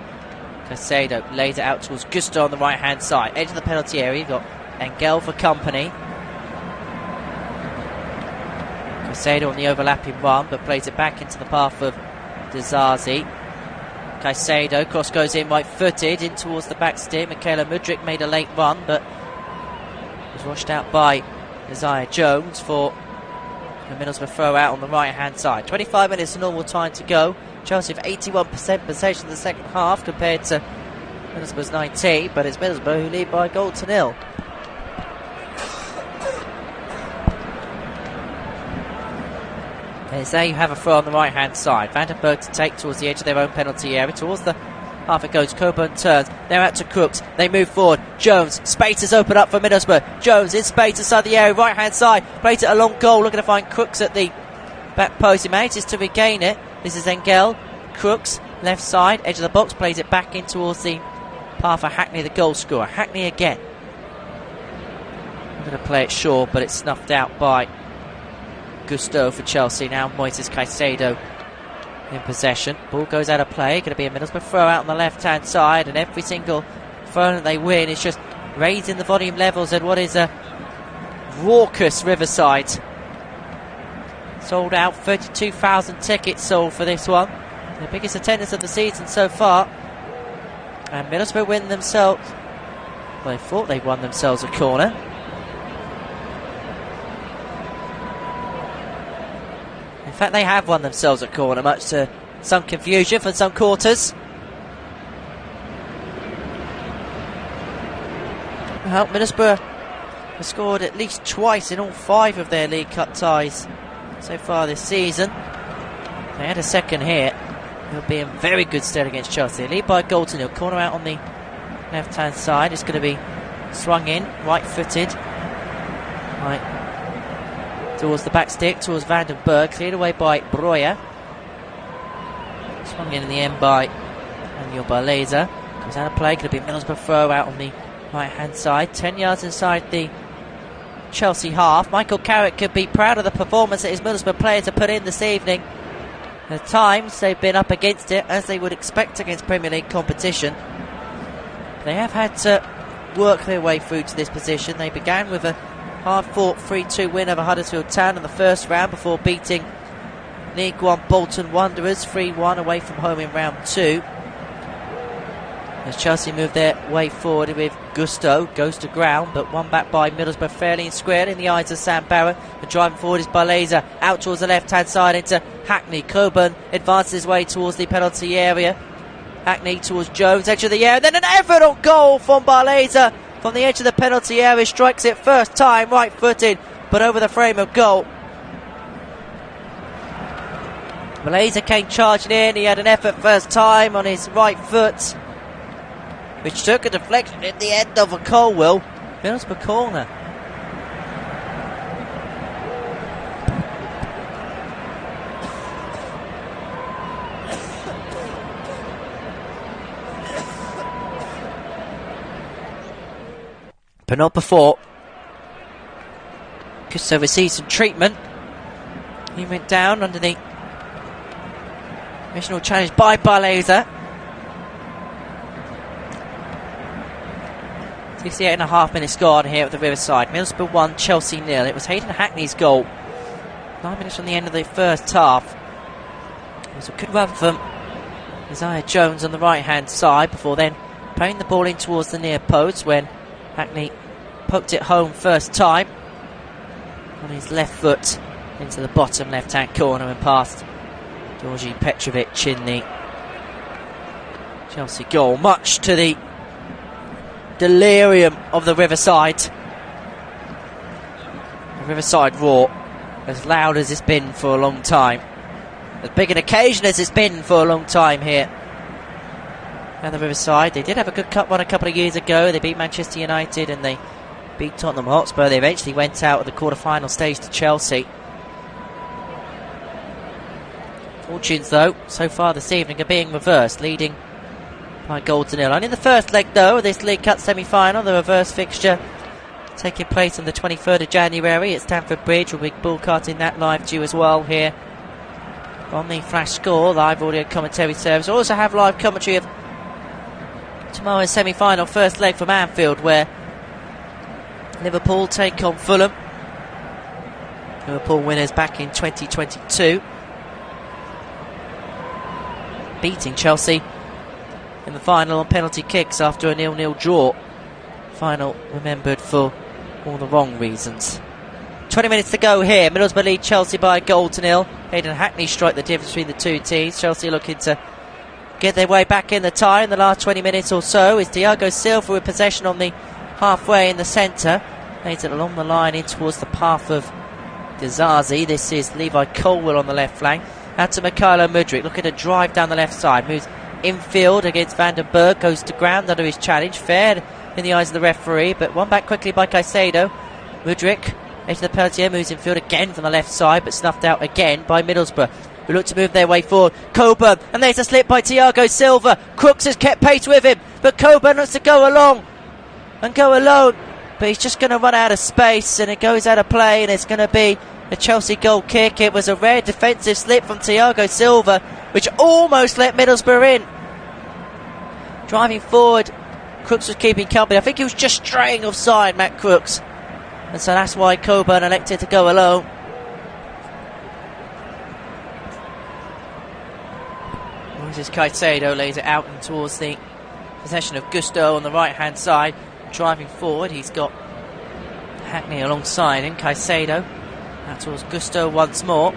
S1: Caicedo lays it out towards Gusto on the right hand side. Edge of the penalty area. You've got Engel for company. Caicedo on the overlapping one, but plays it back into the path of Dizazi. Caicedo, cross goes in right footed, in towards the back stick. Michaela Mudryk made a late run, but was washed out by Isaiah Jones for a Middlesbrough throw out on the right hand side. 25 minutes of normal time to go. Chelsea with 81% possession in the second half compared to Middlesbrough's 19, but it's Middlesbrough who lead by a goal to nil. And there you have a throw on the right hand side. Vandenberg to take towards the edge of their own penalty area, towards the half it goes. Coburn turns, they're out to Crooks, they move forward. Jones, space has opened up for Middlesbrough. Jones in space inside the area, right hand side, plays it a long goal, looking to find Crooks at the back post. He manages to regain it. This is Engel. Crooks, left side, edge of the box, plays it back in towards the path of Hackney, the goal scorer. Hackney again. I'm going to play it short, but it's snuffed out by Gusto for Chelsea. Now Moises Caicedo in possession. Ball goes out of play. Going to be a Middlesbrough throw out on the left hand side, and every single throw that they win is just raising the volume levels at what is a raucous Riverside. Sold out, 32,000 tickets sold for this one. The biggest attendance of the season so far. And Middlesbrough win themselves. Well, they thought they'd won themselves a corner. In fact, they have won themselves a corner, much to some confusion for some quarters. Well, Middlesbrough have scored at least twice in all 5 of their League Cup ties so far this season. They had a second here. They'll be in very good stead against Chelsea. They lead by a goal to nil. Corner out on the left hand side. It's going to be swung in, right footed. Right towards the back stick, towards Vandenberg, cleared away by Breuer. Swung in the end by Daniel Barleza. Goes out of play, going to be Middlesbrough throw out on the right hand side. 10 yards inside the Chelsea half. Michael Carrick could be proud of the performance that his Middlesbrough players have put in this evening. At times they've been up against it, as they would expect against Premier League competition. They have had to work their way through to this position. They began with a hard-fought 3-2 win over Huddersfield Town in the first round before beating League One Bolton Wanderers 3-1 away from home in round 2. As Chelsea move their way forward with Gusto, goes to ground, but won back by Middlesbrough fairly and square in the eyes of Sam Barrett. The driving forward is Barleza, out towards the left-hand side into Hackney. Coburn advances his way towards the penalty area. Hackney towards Jones, edge of the area, then an effort on goal from Barleza from the edge of the penalty area, strikes it first time, right-footed, but over the frame of goal. Barleza came charging in, he had an effort first time on his right foot, which took a deflection at the end of a Colwell. Middlesbrough corner. But not before. Gusto received some treatment. He went down under the missional challenge by Barleza. 68.5 minutes gone here at the Riverside. Middlesbrough 1, Chelsea 0. It was Hayden Hackney's goal 9 minutes from the end of the first half. It was a good run from Isaiah Jones on the right hand side before then playing the ball in towards the near post when Hackney poked it home first time on his left foot into the bottom left hand corner and past Georgi Petrovic in the Chelsea goal, much to the delirium of the Riverside. The Riverside roar, as loud as it's been for a long time, as big an occasion as it's been for a long time here at the Riverside. They did have a good cup run a couple of years ago. They beat Manchester United and they beat Tottenham Hotspur. They eventually went out at the quarter-final stage to Chelsea. Fortunes, though, so far this evening are being reversed, leading by goal to nil. And in the first leg, though, of this League Cup semi-final, the reverse fixture taking place on the 23rd of January at Stamford Bridge. We'll be broadcasting that live to you as well here on the Flash Score live audio commentary service. We'll also have live commentary of tomorrow's semi-final first leg from Anfield, where Liverpool take on Fulham. Liverpool winners back in 2022, beating Chelsea in the final on penalty kicks after a 0-0 draw. Final remembered for all the wrong reasons. 20 minutes to go here. Middlesbrough lead Chelsea by a goal to nil. Hayden Hackney strike the difference between the two teams. Chelsea looking to get their way back in the tie in the last 20 minutes or so. Is Thiago Silva with possession on the halfway in the centre. Lays it along the line in towards the path of Dizazi. This is Levi Colwill on the left flank. Out to Mykhailo Mudryk, looking to drive down the left side. Moves infield against Van den Berg. Goes to ground under his challenge. Fair in the eyes of the referee, but won back quickly by Caicedo. Mudryk, edge of the penalty area, moves infield again from the left side, but snuffed out again by Middlesbrough, who look to move their way forward. Coburn, and there's a slip by Thiago Silva. Crooks has kept pace with him, but Coburn looks to go along and go alone, but he's just going to run out of space, and it goes out of play, and it's going to be a Chelsea goal kick. It was a rare defensive slip from Thiago Silva, which almost let Middlesbrough in. Driving forward, Crooks was keeping company. I think he was just straying offside, Matt Crooks, and so that's why Coburn elected to go alone. Moses Caicedo lays it out and towards the possession of Gusto on the right hand side. Driving forward, he's got Hackney alongside him. Caicedo out towards Gusto once more.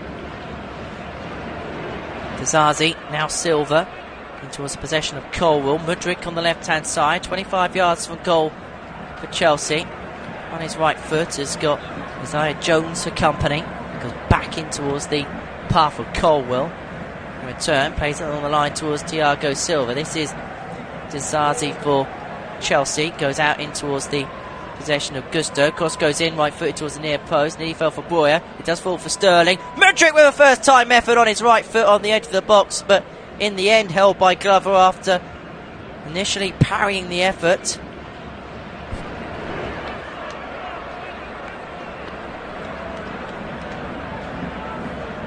S1: Dizazi, now Silva, towards the possession of Colwill. Mudryk on the left hand side, 25 yards from goal for Chelsea. On his right foot has got Isaiah Jones for company. Goes back in towards the path of Colwill. In return, plays it along the line towards Thiago Silva. This is Dizazi for Chelsea. Goes out in towards the possession of Gusto. Cross goes in, right footed towards the near post. Nearly fell for Breuer. It does fall for Sterling. Mudryk with a first time effort on his right foot on the edge of the box, but in the end held by Glover after initially parrying the effort.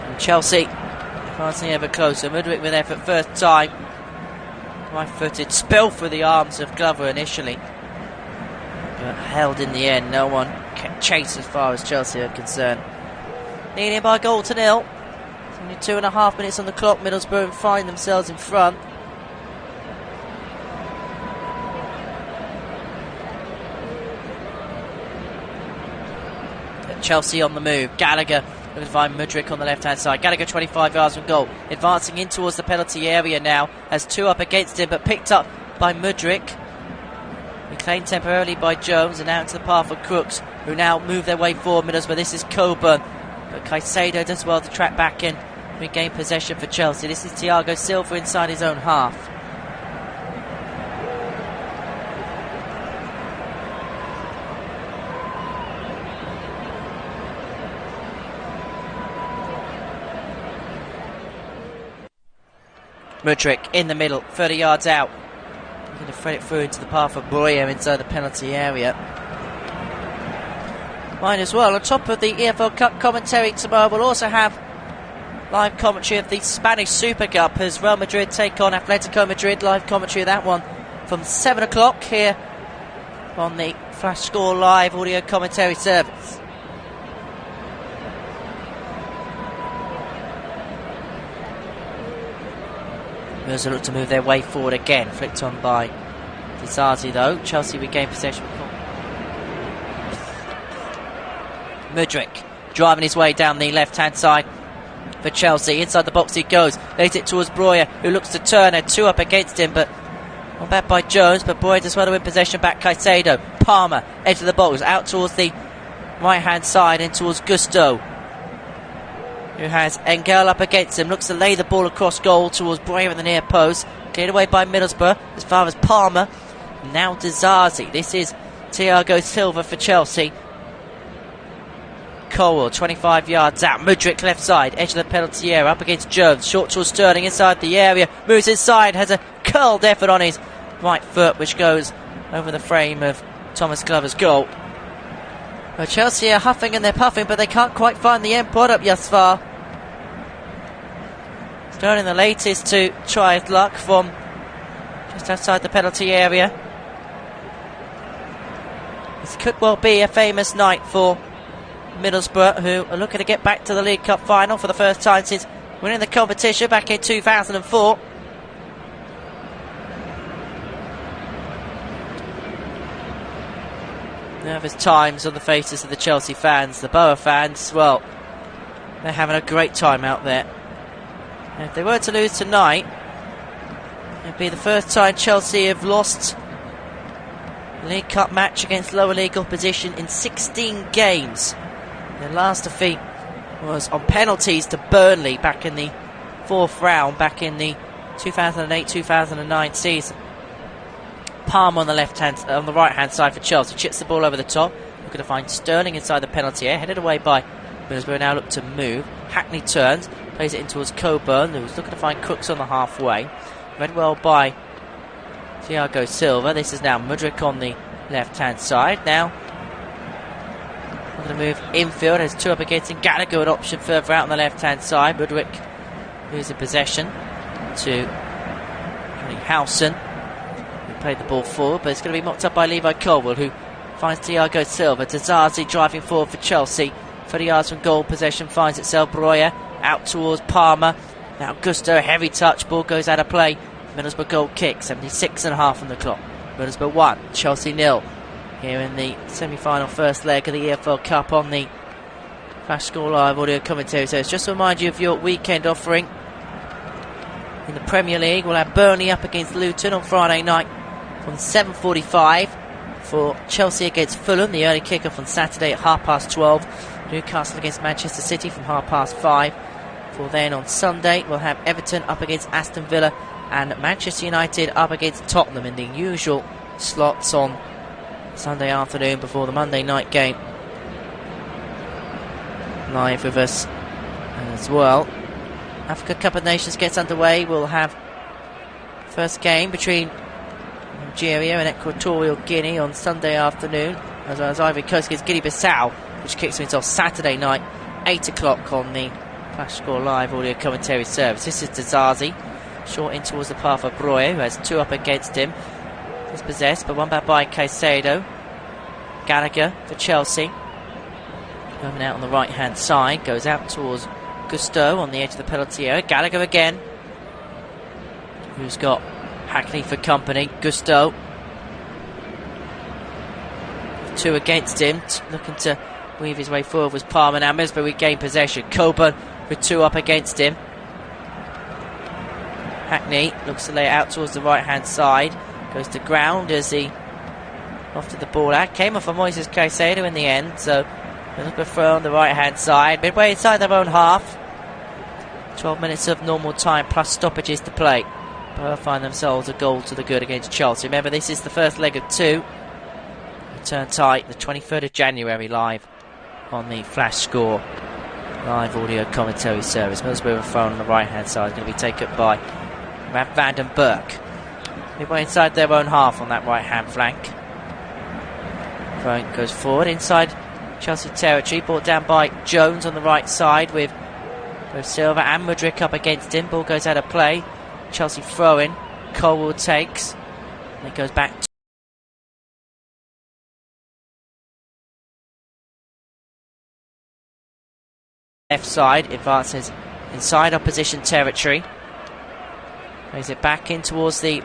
S1: And Chelsea advancing ever closer. Mudryk with effort first time. Right footed spill through the arms of Glover initially, but held in the end. No one kept chase as far as Chelsea are concerned. Leading by a goal to nil. Only 2.5 minutes on the clock. Middlesbrough find themselves in front. Chelsea on the move. Gallagher looking to find Mudryk on the left hand side. Gallagher 25 yards from goal. Advancing in towards the penalty area now. Has two up against him, but picked up by Mudryk. Reclaimed temporarily by Jones, and out to the path of Crooks, who now move their way forward. Middlesbrough, this is Coburn, but Caicedo does well to track back in, regain possession for Chelsea. This is Thiago Silva inside his own half. Mudryk in the middle, 30 yards out. Going to thread it through into the path of Breuer inside the penalty area. Mine as well. On top of the EFL Cup commentary tomorrow, we'll also have live commentary of the Spanish Super Cup as Real Madrid take on Atletico Madrid. Live commentary of that one from 7 o'clock here on the Flash Score live audio commentary service. Spurs look to move their way forward again. Flicked on by Dizazi though. Chelsea regain possession. Mudryk driving his way down the left hand side for Chelsea. Inside the box he goes. Lays it towards Breuer, who looks to turn. Had two up against him, but on back by Jones. But Breuer does well to win possession back. Caicedo. Palmer, edge of the box, out towards the right hand side and towards Gusto, who has Engel up against him. Looks to lay the ball across goal towards Breuer in the near post. Cleared away by Middlesbrough as far as Palmer. Now Dizazi. This is Thiago Silva for Chelsea. Colwill 25 yards out. Mudryk left side, edge of the penalty area, up against Jones. Short towards Sterling inside the area. Moves inside, has a curled effort on his right foot, which goes over the frame of Thomas Glover's goal. Well, Chelsea are huffing and they're puffing, but they can't quite find the end product thus far. Sterling the latest to try his luck from just outside the penalty area. This could well be a famous night for Middlesbrough, who are looking to get back to the League Cup final for the first time since winning the competition back in 2004. Nervous times on the faces of the Chelsea fans. The Boro fans, well, they're having a great time out there. And if they were to lose tonight, it'd be the first time Chelsea have lost a League Cup match against lower league opposition in 16 games. Their last defeat was on penalties to Burnley back in the 4th round, back in the 2008-2009 season. Palmer on the right hand side for Chelsea, chips the ball over the top, looking to find Sterling inside the penalty area, headed away by Middlesbrough. Now look to move. Hackney turns, plays it in towards Coburn, who's looking to find Crooks on the halfway. Read well by Thiago Silva. This is now Mudryk on the left hand side. Now going to move infield. There's two up against him. Gallagher an option further out on the left hand side. Mudryk losing possession to Howson, who played the ball forward, but it's going to be mocked up by Levi Colwell, who finds Thiago Silva. Zazi driving forward for Chelsea. 30 yards from goal, possession finds itself. Broya out towards Palmer. Now Gusto, heavy touch, ball goes out of play. Middlesbrough goal kick, 76.5 on the clock. Middlesbrough 1, Chelsea 0. Here in the semi-final first leg of the EFL Cup on the Flash Score Live audio commentary. So it's just to remind you of your weekend offering. In the Premier League, we'll have Burnley up against Luton on Friday night from 7:45 for Chelsea against Fulham. The early kickoff on Saturday at 12:30. Newcastle against Manchester City from 5:30. For then on Sunday, we'll have Everton up against Aston Villa and Manchester United up against Tottenham in the usual slots on Sunday afternoon before the Monday night game. Live with us as well. Africa Cup of Nations gets underway. We'll have first game between Nigeria and Equatorial Guinea on Sunday afternoon, as well as Ivory Coast against Guinea-Bissau, which kicks things off Saturday night, 8 o'clock on the Flash Score Live audio commentary service. This is Zazi, short in towards the path of Broya, who has two up against him. He's possessed, but one back by Caicedo. Gallagher for Chelsea. Coming out on the right hand side, goes out towards Gusto on the edge of the penalty area. Gallagher again, who's got Hackney for company. Gusto, two against him, looking to weave his way forward was Palmer. Now Middlesbrough regain possession. Coburn with two up against him. Hackney looks to lay it out towards the right hand side, goes to ground as he lofted the ball out. Came off of Moises Caicedo in the end, so Middlesbrough throw on the right hand side, midway inside their own half. 12 minutes of normal time plus stoppages to play. Boro find themselves a goal to the good against Chelsea. Remember, this is the first leg of two. Return tight, the 23rd of January, live on the Flash Score Live audio commentary service. Middlesbrough thrown on the right hand side is going to be taken by Van den Berg. Midway inside their own half on that right hand flank. Throwing goes forward inside Chelsea territory, brought down by Jones on the right side with both Silva and Mudryk up against him. Ball goes out of play. Chelsea throwing. Colwell takes. And it goes back to left side. Advances inside opposition territory. Plays it back in towards the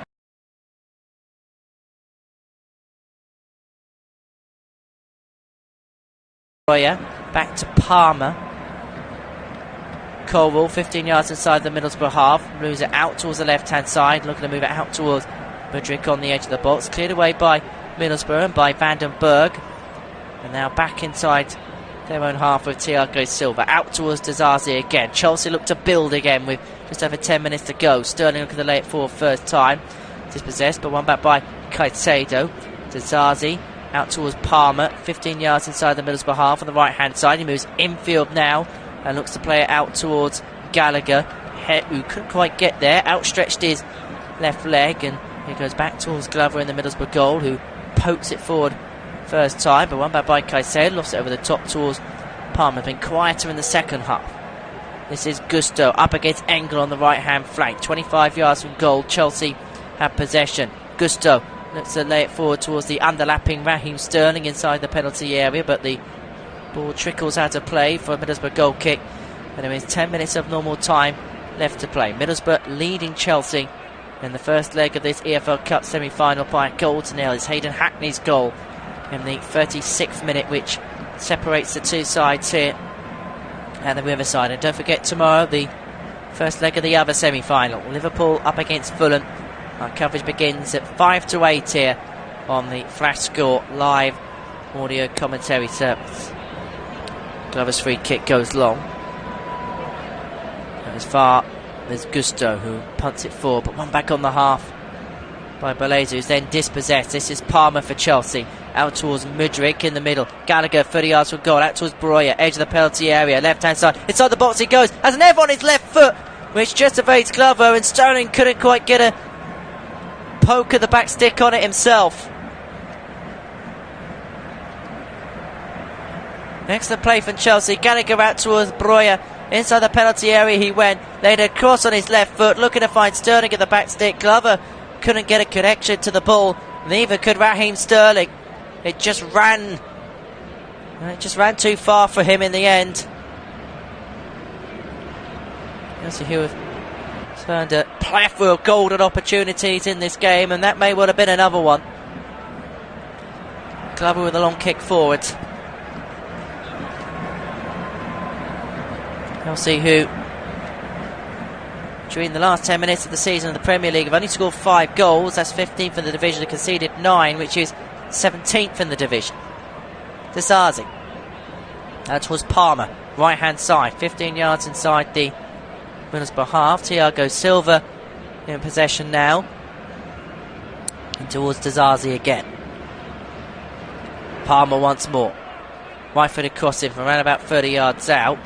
S1: back to Palmer. Colwell 15 yards inside the Middlesbrough half, moves it out towards the left hand side, looking to move it out towards Mudryk on the edge of the box, cleared away by Middlesbrough and by Van den Berg, and now back inside their own half with Thiago Silva, out towards Zazi again. Chelsea look to build again with just over 10 minutes to go. Sterling looking to lay it forward first time, dispossessed, but one back by Caicedo. Zazi out towards Palmer, 15 yards inside the Middlesbrough half on the right hand side. He moves infield now and looks to play it out towards Gallagher, who couldn't quite get there, outstretched his left leg, and he goes back towards Glover in the Middlesbrough goal, who pokes it forward first time, but one back by Caicedo, lost it over the top towards Palmer. Been quieter in the second half. This is Gusto up against Engel on the right hand flank, 25 yards from goal. Chelsea have possession. Gusto looks to lay it forward towards the underlapping Raheem Sterling inside the penalty area, but the ball trickles out of play for a Middlesbrough goal kick, and there is 10 minutes of normal time left to play. Middlesbrough leading Chelsea in the first leg of this EFL Cup semi-final by a goal to nil. It's Hayden Hackney's goal in the 36th minute, which separates the two sides here and the Riverside. And don't forget, tomorrow the first leg of the other semi-final, Liverpool up against Fulham. Our coverage begins at 5 to 8 here on the Flash Score live audio commentary service. Glover's free kick goes long, and as far as Gusto, who punts it forward, but one back on the half by Baleza, who's then dispossessed. This is Palmer for Chelsea, out towards Mudryk in the middle. Gallagher 30 yards from goal, out towards Broya, edge of the penalty area, left hand side, inside the box he goes, has an F on his left foot, which just evades Glover, and Sterling couldn't quite get a poke at the back stick on it himself. Excellent play from Chelsea. Gallagher out towards Broya, inside the penalty area he went, laid a cross on his left foot, looking to find Sterling at the back stick. Glover couldn't get a connection to the ball, neither could Raheem Sterling. It just ran too far for him in the end. Chelsea who have turned a plethora of golden opportunities in this game, and that may well have been another one. Glover with a long kick forward. Chelsea, who during the last 10 minutes of the season of the Premier League have only scored 5 goals. That's 15th in the division, and conceded 9, which is 17th in the division. Dizazi. That was Palmer, right hand side, 15 yards inside the Middlesbrough half. Thiago Silva in possession now, and towards Dizazi again. Palmer once more, right footed crossing from around about 30 yards out.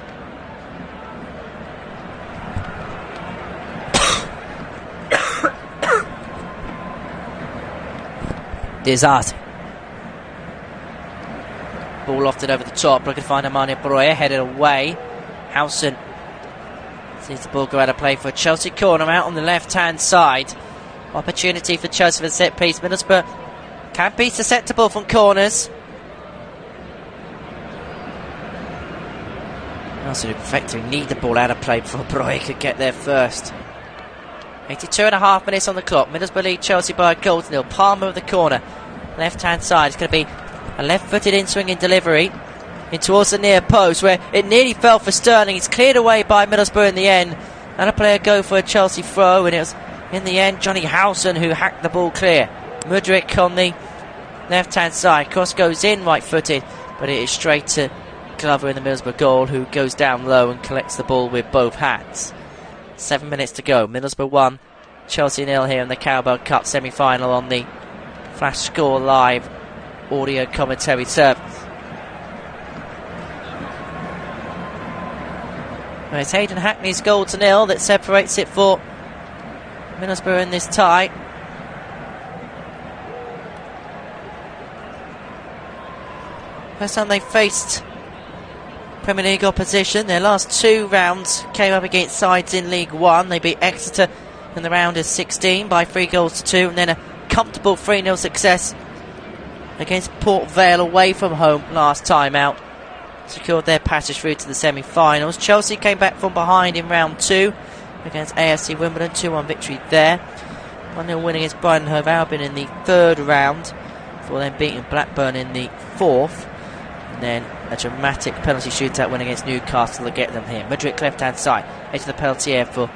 S1: Dizazi. Ball lofted over the top, looking to find Amania Broya, headed away. Howson sees the ball go out of play for a Chelsea corner out on the left hand side. Opportunity for Chelsea for the set piece. Middlesbrough can be susceptible from corners. Also effectively need the ball out of play before Broya could get there first. 82.5 minutes on the clock. Middlesbrough lead Chelsea by a goal to nil. Palmer of the corner, left hand side. It's going to be a left-footed in-swinging delivery in towards the near post, where it nearly fell for Sterling. It's cleared away by Middlesbrough in the end, and a player go for a Chelsea throw, and it was in the end Johnny Howson who hacked the ball clear. Mudryk on the left hand side. Cross goes in right-footed, but it is straight to Glover in the Middlesbrough goal, who goes down low and collects the ball with both hands. 7 minutes to go. Middlesbrough 1, Chelsea 0 here in the CARABAO Cup semi-final on the Flash Score live audio commentary service. Well, it's Hayden Hackney's goal to nil that separates it for Middlesbrough in this tie. First time they faced Premier League opposition. Their last 2 rounds came up against sides in League One. They beat Exeter in the round of 16 by 3 goals to 2, and then a comfortable 3-0 success against Port Vale away from home last time out. Secured their passage through to the semi-finals. Chelsea came back from behind in round 2 against AFC Wimbledon, 2-1 victory there. 1-0 win against Brighton Hove Albion in the 3rd round, before then beating Blackburn in the 4th. And then a dramatic penalty shootout win against Newcastle to get them here. Mudryk left hand side, edge of the penalty area for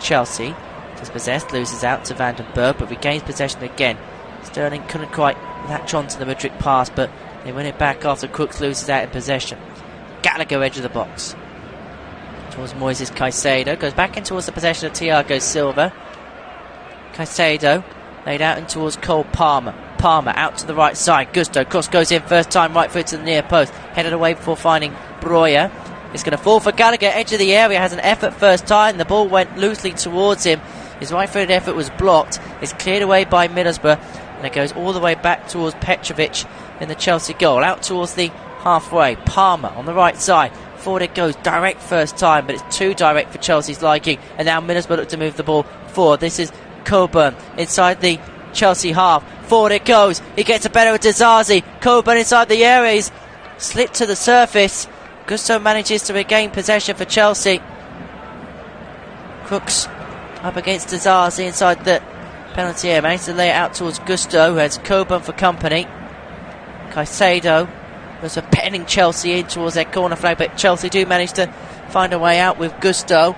S1: Chelsea. Dispossessed, loses out to Van den Berg, but regains possession again. Sterling couldn't quite latch on to the Mudryk pass, but they win it back after Crooks loses out in possession. Gallagher edge of the box towards Moises Caicedo, goes back in towards the possession of Thiago Silva. Caicedo laid out in towards Cole Palmer. Palmer out to the right side. Gusto, cross goes in first time, right foot to the near post, headed away before finding Broya. It's going to fall for Gallagher, edge of the area, has an effort first time. The ball went loosely towards him. His right footed effort was blocked. It's cleared away by Middlesbrough, and it goes all the way back towards Petrovic in the Chelsea goal. Out towards the halfway, Palmer on the right side. Forward it goes, direct first time, but it's too direct for Chelsea's liking, and now Middlesbrough look to move the ball forward. This is Coburn inside the Chelsea half. Forward it goes, he gets a better with Dizazi. Coburn inside the area, he's slipped to the surface. Gusto manages to regain possession for Chelsea. Crooks up against Dizazi inside the penalty area, managed to lay it out towards Gusto, who has Coburn for company. Caicedo was penning Chelsea in towards their corner flag, but Chelsea do manage to find a way out with Gusto.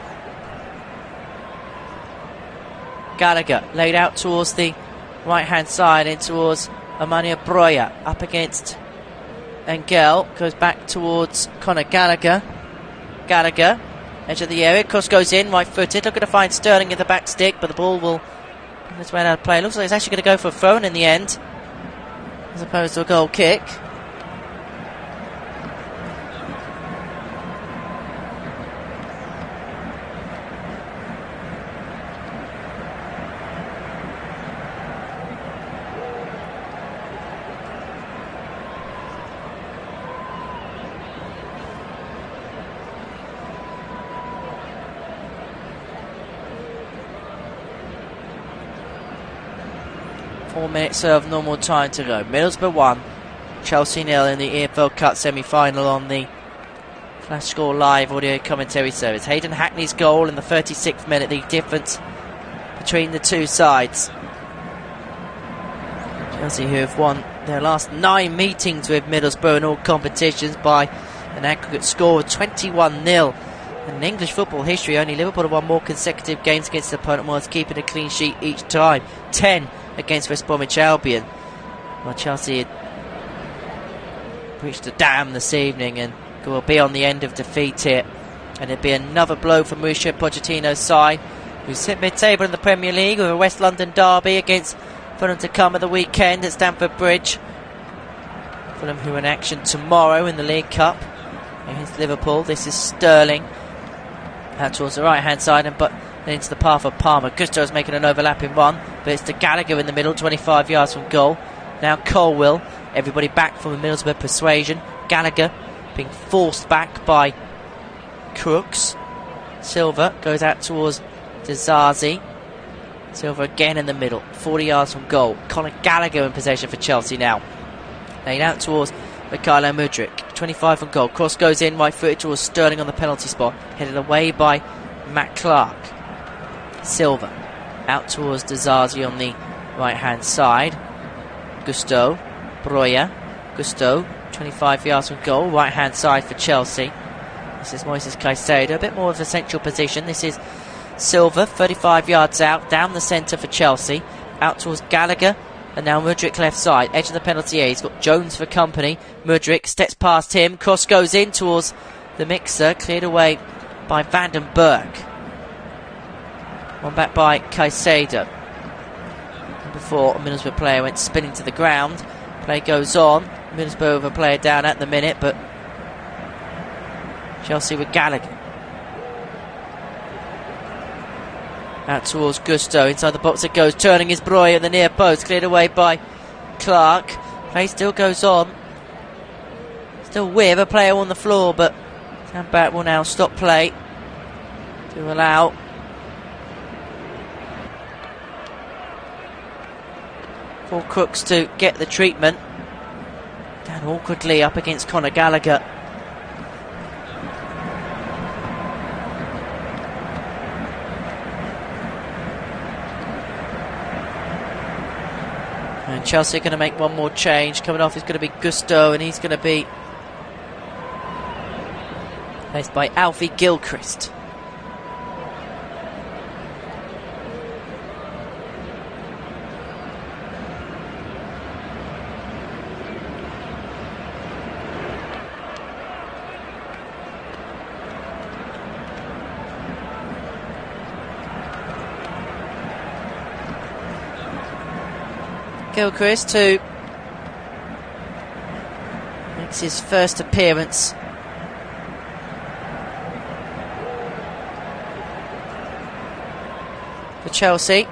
S1: Gallagher laid out towards the right hand side in towards Amania Broya, up against Engel, goes back towards Conor Gallagher. Gallagher, edge of the area, cross goes in, right footed, looking to find Sterling in the back stick, but the ball will bring its way out of play. Looks like it's actually going to go for a throw in the end, as opposed to a goal kick. Minutes of normal time to go. Middlesbrough 1, Chelsea 0 in the EFL Cup semi-final on the Flash Score Live audio commentary service. Hayden Hackney's goal in the 36th minute, the difference between the two sides. Chelsea, who have won their last 9 meetings with Middlesbrough in all competitions by an aggregate score of 21-0. In English football history, only Liverpool have won more consecutive games against the opponent whilst keeping a clean sheet each time. 10 against West Bromwich Albion. Well, Chelsea had breached a dam this evening and will be on the end of defeat here. And it'd be another blow for Mauricio Pochettino's side, who sit mid-table in the Premier League with a West London derby against Fulham to come at the weekend at Stamford Bridge. Fulham, who are in action tomorrow in the League Cup against Liverpool. This is Sterling out towards the right hand side and into the path of Palmer. Gusto is making an overlapping one, but it's to Gallagher in the middle, 25 yards from goal. Now Colwill, everybody back from the Middlesbrough persuasion. Gallagher being forced back by Crooks. Silva goes out towards Dizazi. Silva again in the middle, 40 yards from goal. Conor Gallagher in possession for Chelsea now. Laid out towards Mykhailo Mudryk, 25 from goal. Cross goes in, right footed towards Sterling on the penalty spot. Headed away by Matt Clark. Silva out towards Dizazi on the right hand side. Gusto, Broya, Gusto, 25 yards from goal, right hand side for Chelsea. This is Moises Caicedo, a bit more of a central position. This is Silva, 35 yards out, down the centre for Chelsea, out towards Gallagher, and now Mudryk left side, edge of the penalty area. He's got Jones for company. Mudryk steps past him, cross goes in towards the mixer, cleared away by Van den Berg. One back by Caicedo. Before a Middlesbrough player went spinning to the ground. Play goes on. Middlesbrough with a player down at the minute, but Chelsea with Gallagher. Out towards Gusto. Inside the box it goes. Turning his Broy at the near post. Cleared away by Clark. Play still goes on. Still with a player on the floor, but Sandback will now stop play to allow for Crooks to get the treatment. Down awkwardly up against Conor Gallagher. And Chelsea are going to make one more change. Coming off is going to be Gusto, and he's going to be placed by Alfie Gilchrist. Gilchrist, who makes his first appearance for Chelsea.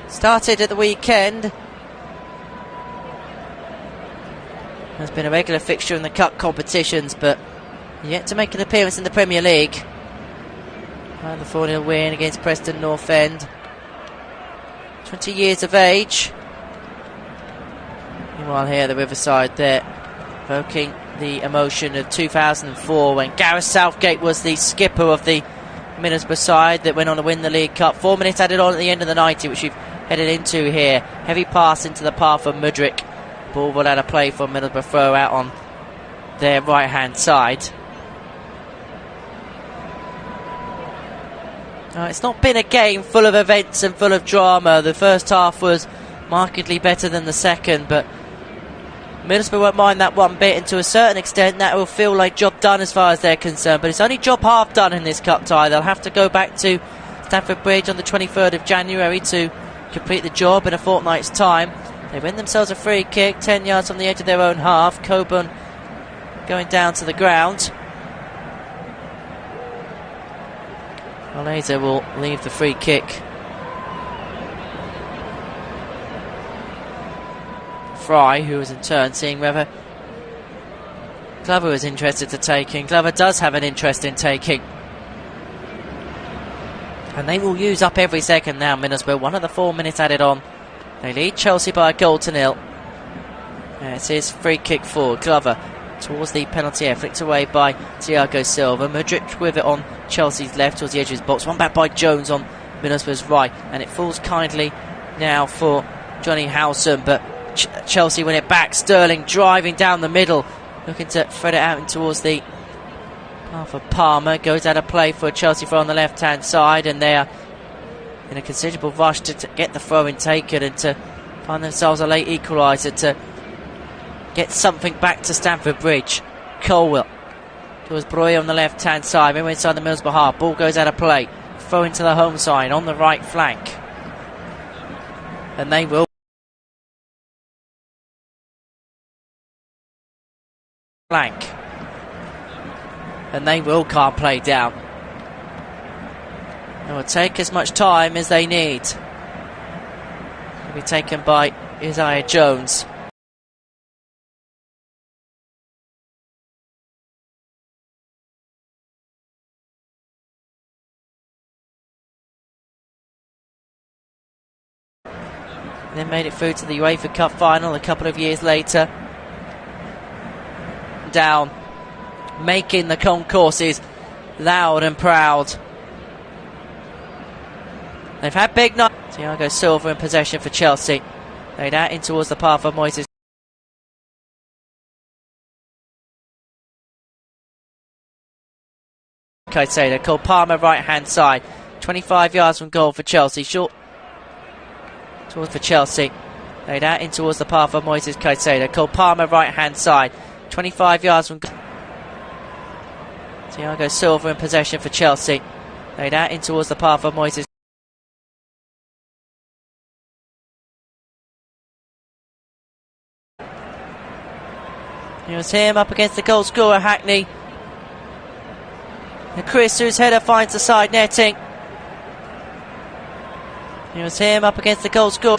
S1: Started at the weekend Has been a regular fixture in the cup competitions, but yet to make an appearance in the Premier League. And the 4-0 win against Preston North End. 20 years of age. Meanwhile here at the Riverside, they're evoking the emotion of 2004 when Gareth Southgate was the skipper of the Middlesbrough side that went on to win the League Cup. 4 minutes added on at the end of the 90, which we've headed into here. Heavy pass into the path of Mudryk. Ball will out of play for Middlesbrough, throw out on their right hand side. It's not been a game full of events and full of drama. The first half was markedly better than the second, but Middlesbrough won't mind that one bit, and to a certain extent that will feel like job done as far as they're concerned, but it's only job half done in this cup tie. They'll have to go back to Stamford Bridge on the 23rd of January to complete the job in a fortnight's time. They win themselves a free kick 10 yards from the edge of their own half. Coburn going down to the ground. Laser will leave the free kick. Fry, who was in turn seeing whether Glover was interested to taking. Glover does have an interest in taking. And they will use up every second now, Middlesbrough. 1 of the 4 minutes added on. They lead Chelsea by a goal to nil. It's his free kick forward. Glover towards the penalty area, flicked away by Thiago Silva. Mudryk with it on Chelsea's left towards the edge of his box. One back by Jones on Middlesbrough's right, and it falls kindly now for Johnny Howson, but Chelsea win it back. Sterling driving down the middle, looking to thread it out in towards the path of Palmer. Goes out of play for Chelsea for on the left hand side, and they are in a considerable rush to get the throw-in taken and to find themselves a late equaliser to get something back to Stamford Bridge. Colwell towards Boro on the left hand side, maybe inside the Middlesbrough half. Ball goes out of play, throw into the home side on the right flank, and they will calm play down. It will take as much time as they need. It'll be taken by Isaiah Jones. Then made it through to the UEFA Cup final a couple of years later. Down, making the concourses loud and proud. They've had big night. Thiago Silva in possession for Chelsea. Laid out in towards the path of Moises Caicedo. Cole Palmer right hand side. 25 yards from goal for Chelsea. Short towards for Chelsea. Laid out in towards the path of Moises Caicedo. Cole Palmer right hand side. 25 yards from goal. Thiago Silva in possession for Chelsea. Laid out in towards the path of Moises. It was him up against the goal scorer Hackney. And Chris, whose header finds the side netting. It was him up against the goal scorer.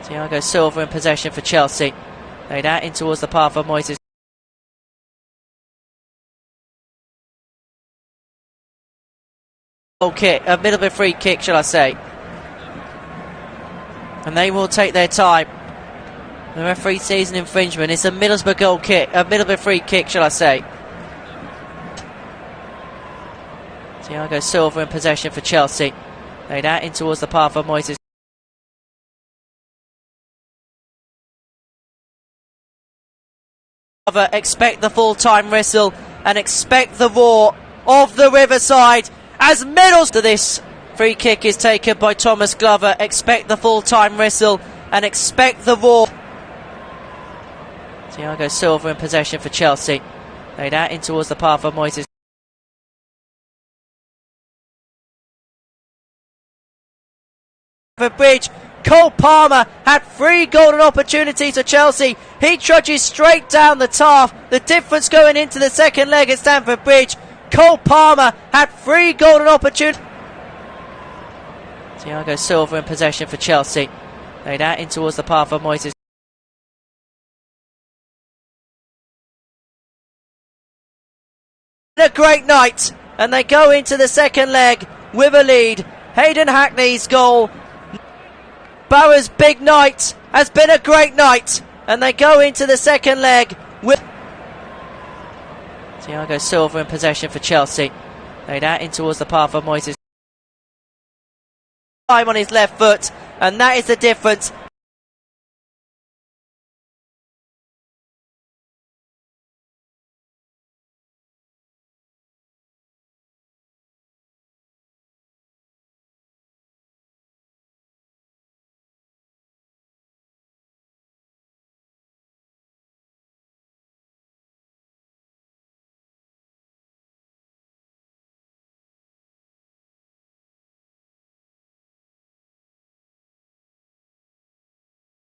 S1: Thiago Silva in possession for Chelsea. Laid out in towards the path of Moises. Goal kick, a Middlesbrough free kick, shall I say. And they will take their time. The referee sees an infringement. It's a Middlesbrough goal kick, a Middlesbrough free kick, shall I say. Thiago Silva in possession for Chelsea. Laid out in towards the path of Moises. Expect the full-time whistle and expect the roar of the Riverside as Middlesbrough to this free kick is taken by Thomas Glover. Expect the full-time whistle and expect the roar. Thiago Silva in possession for Chelsea. Laid out in towards the path of Moises. Bridge. Cole Palmer had 3 golden opportunities for Chelsea. He trudges straight down the taff. The difference going into the second leg at Stamford Bridge. Cole Palmer had 3 golden opportunities. Thiago Silva in possession for Chelsea. Laid out in towards the path of Moises. great night, and they go into the second leg with a lead. Hayden Hackney's goal. Boro's big night has been a great night, and they go into the second leg with Thiago Silva in possession for Chelsea. Laid out in towards the path of Moises. Time on his left foot, and that is the difference.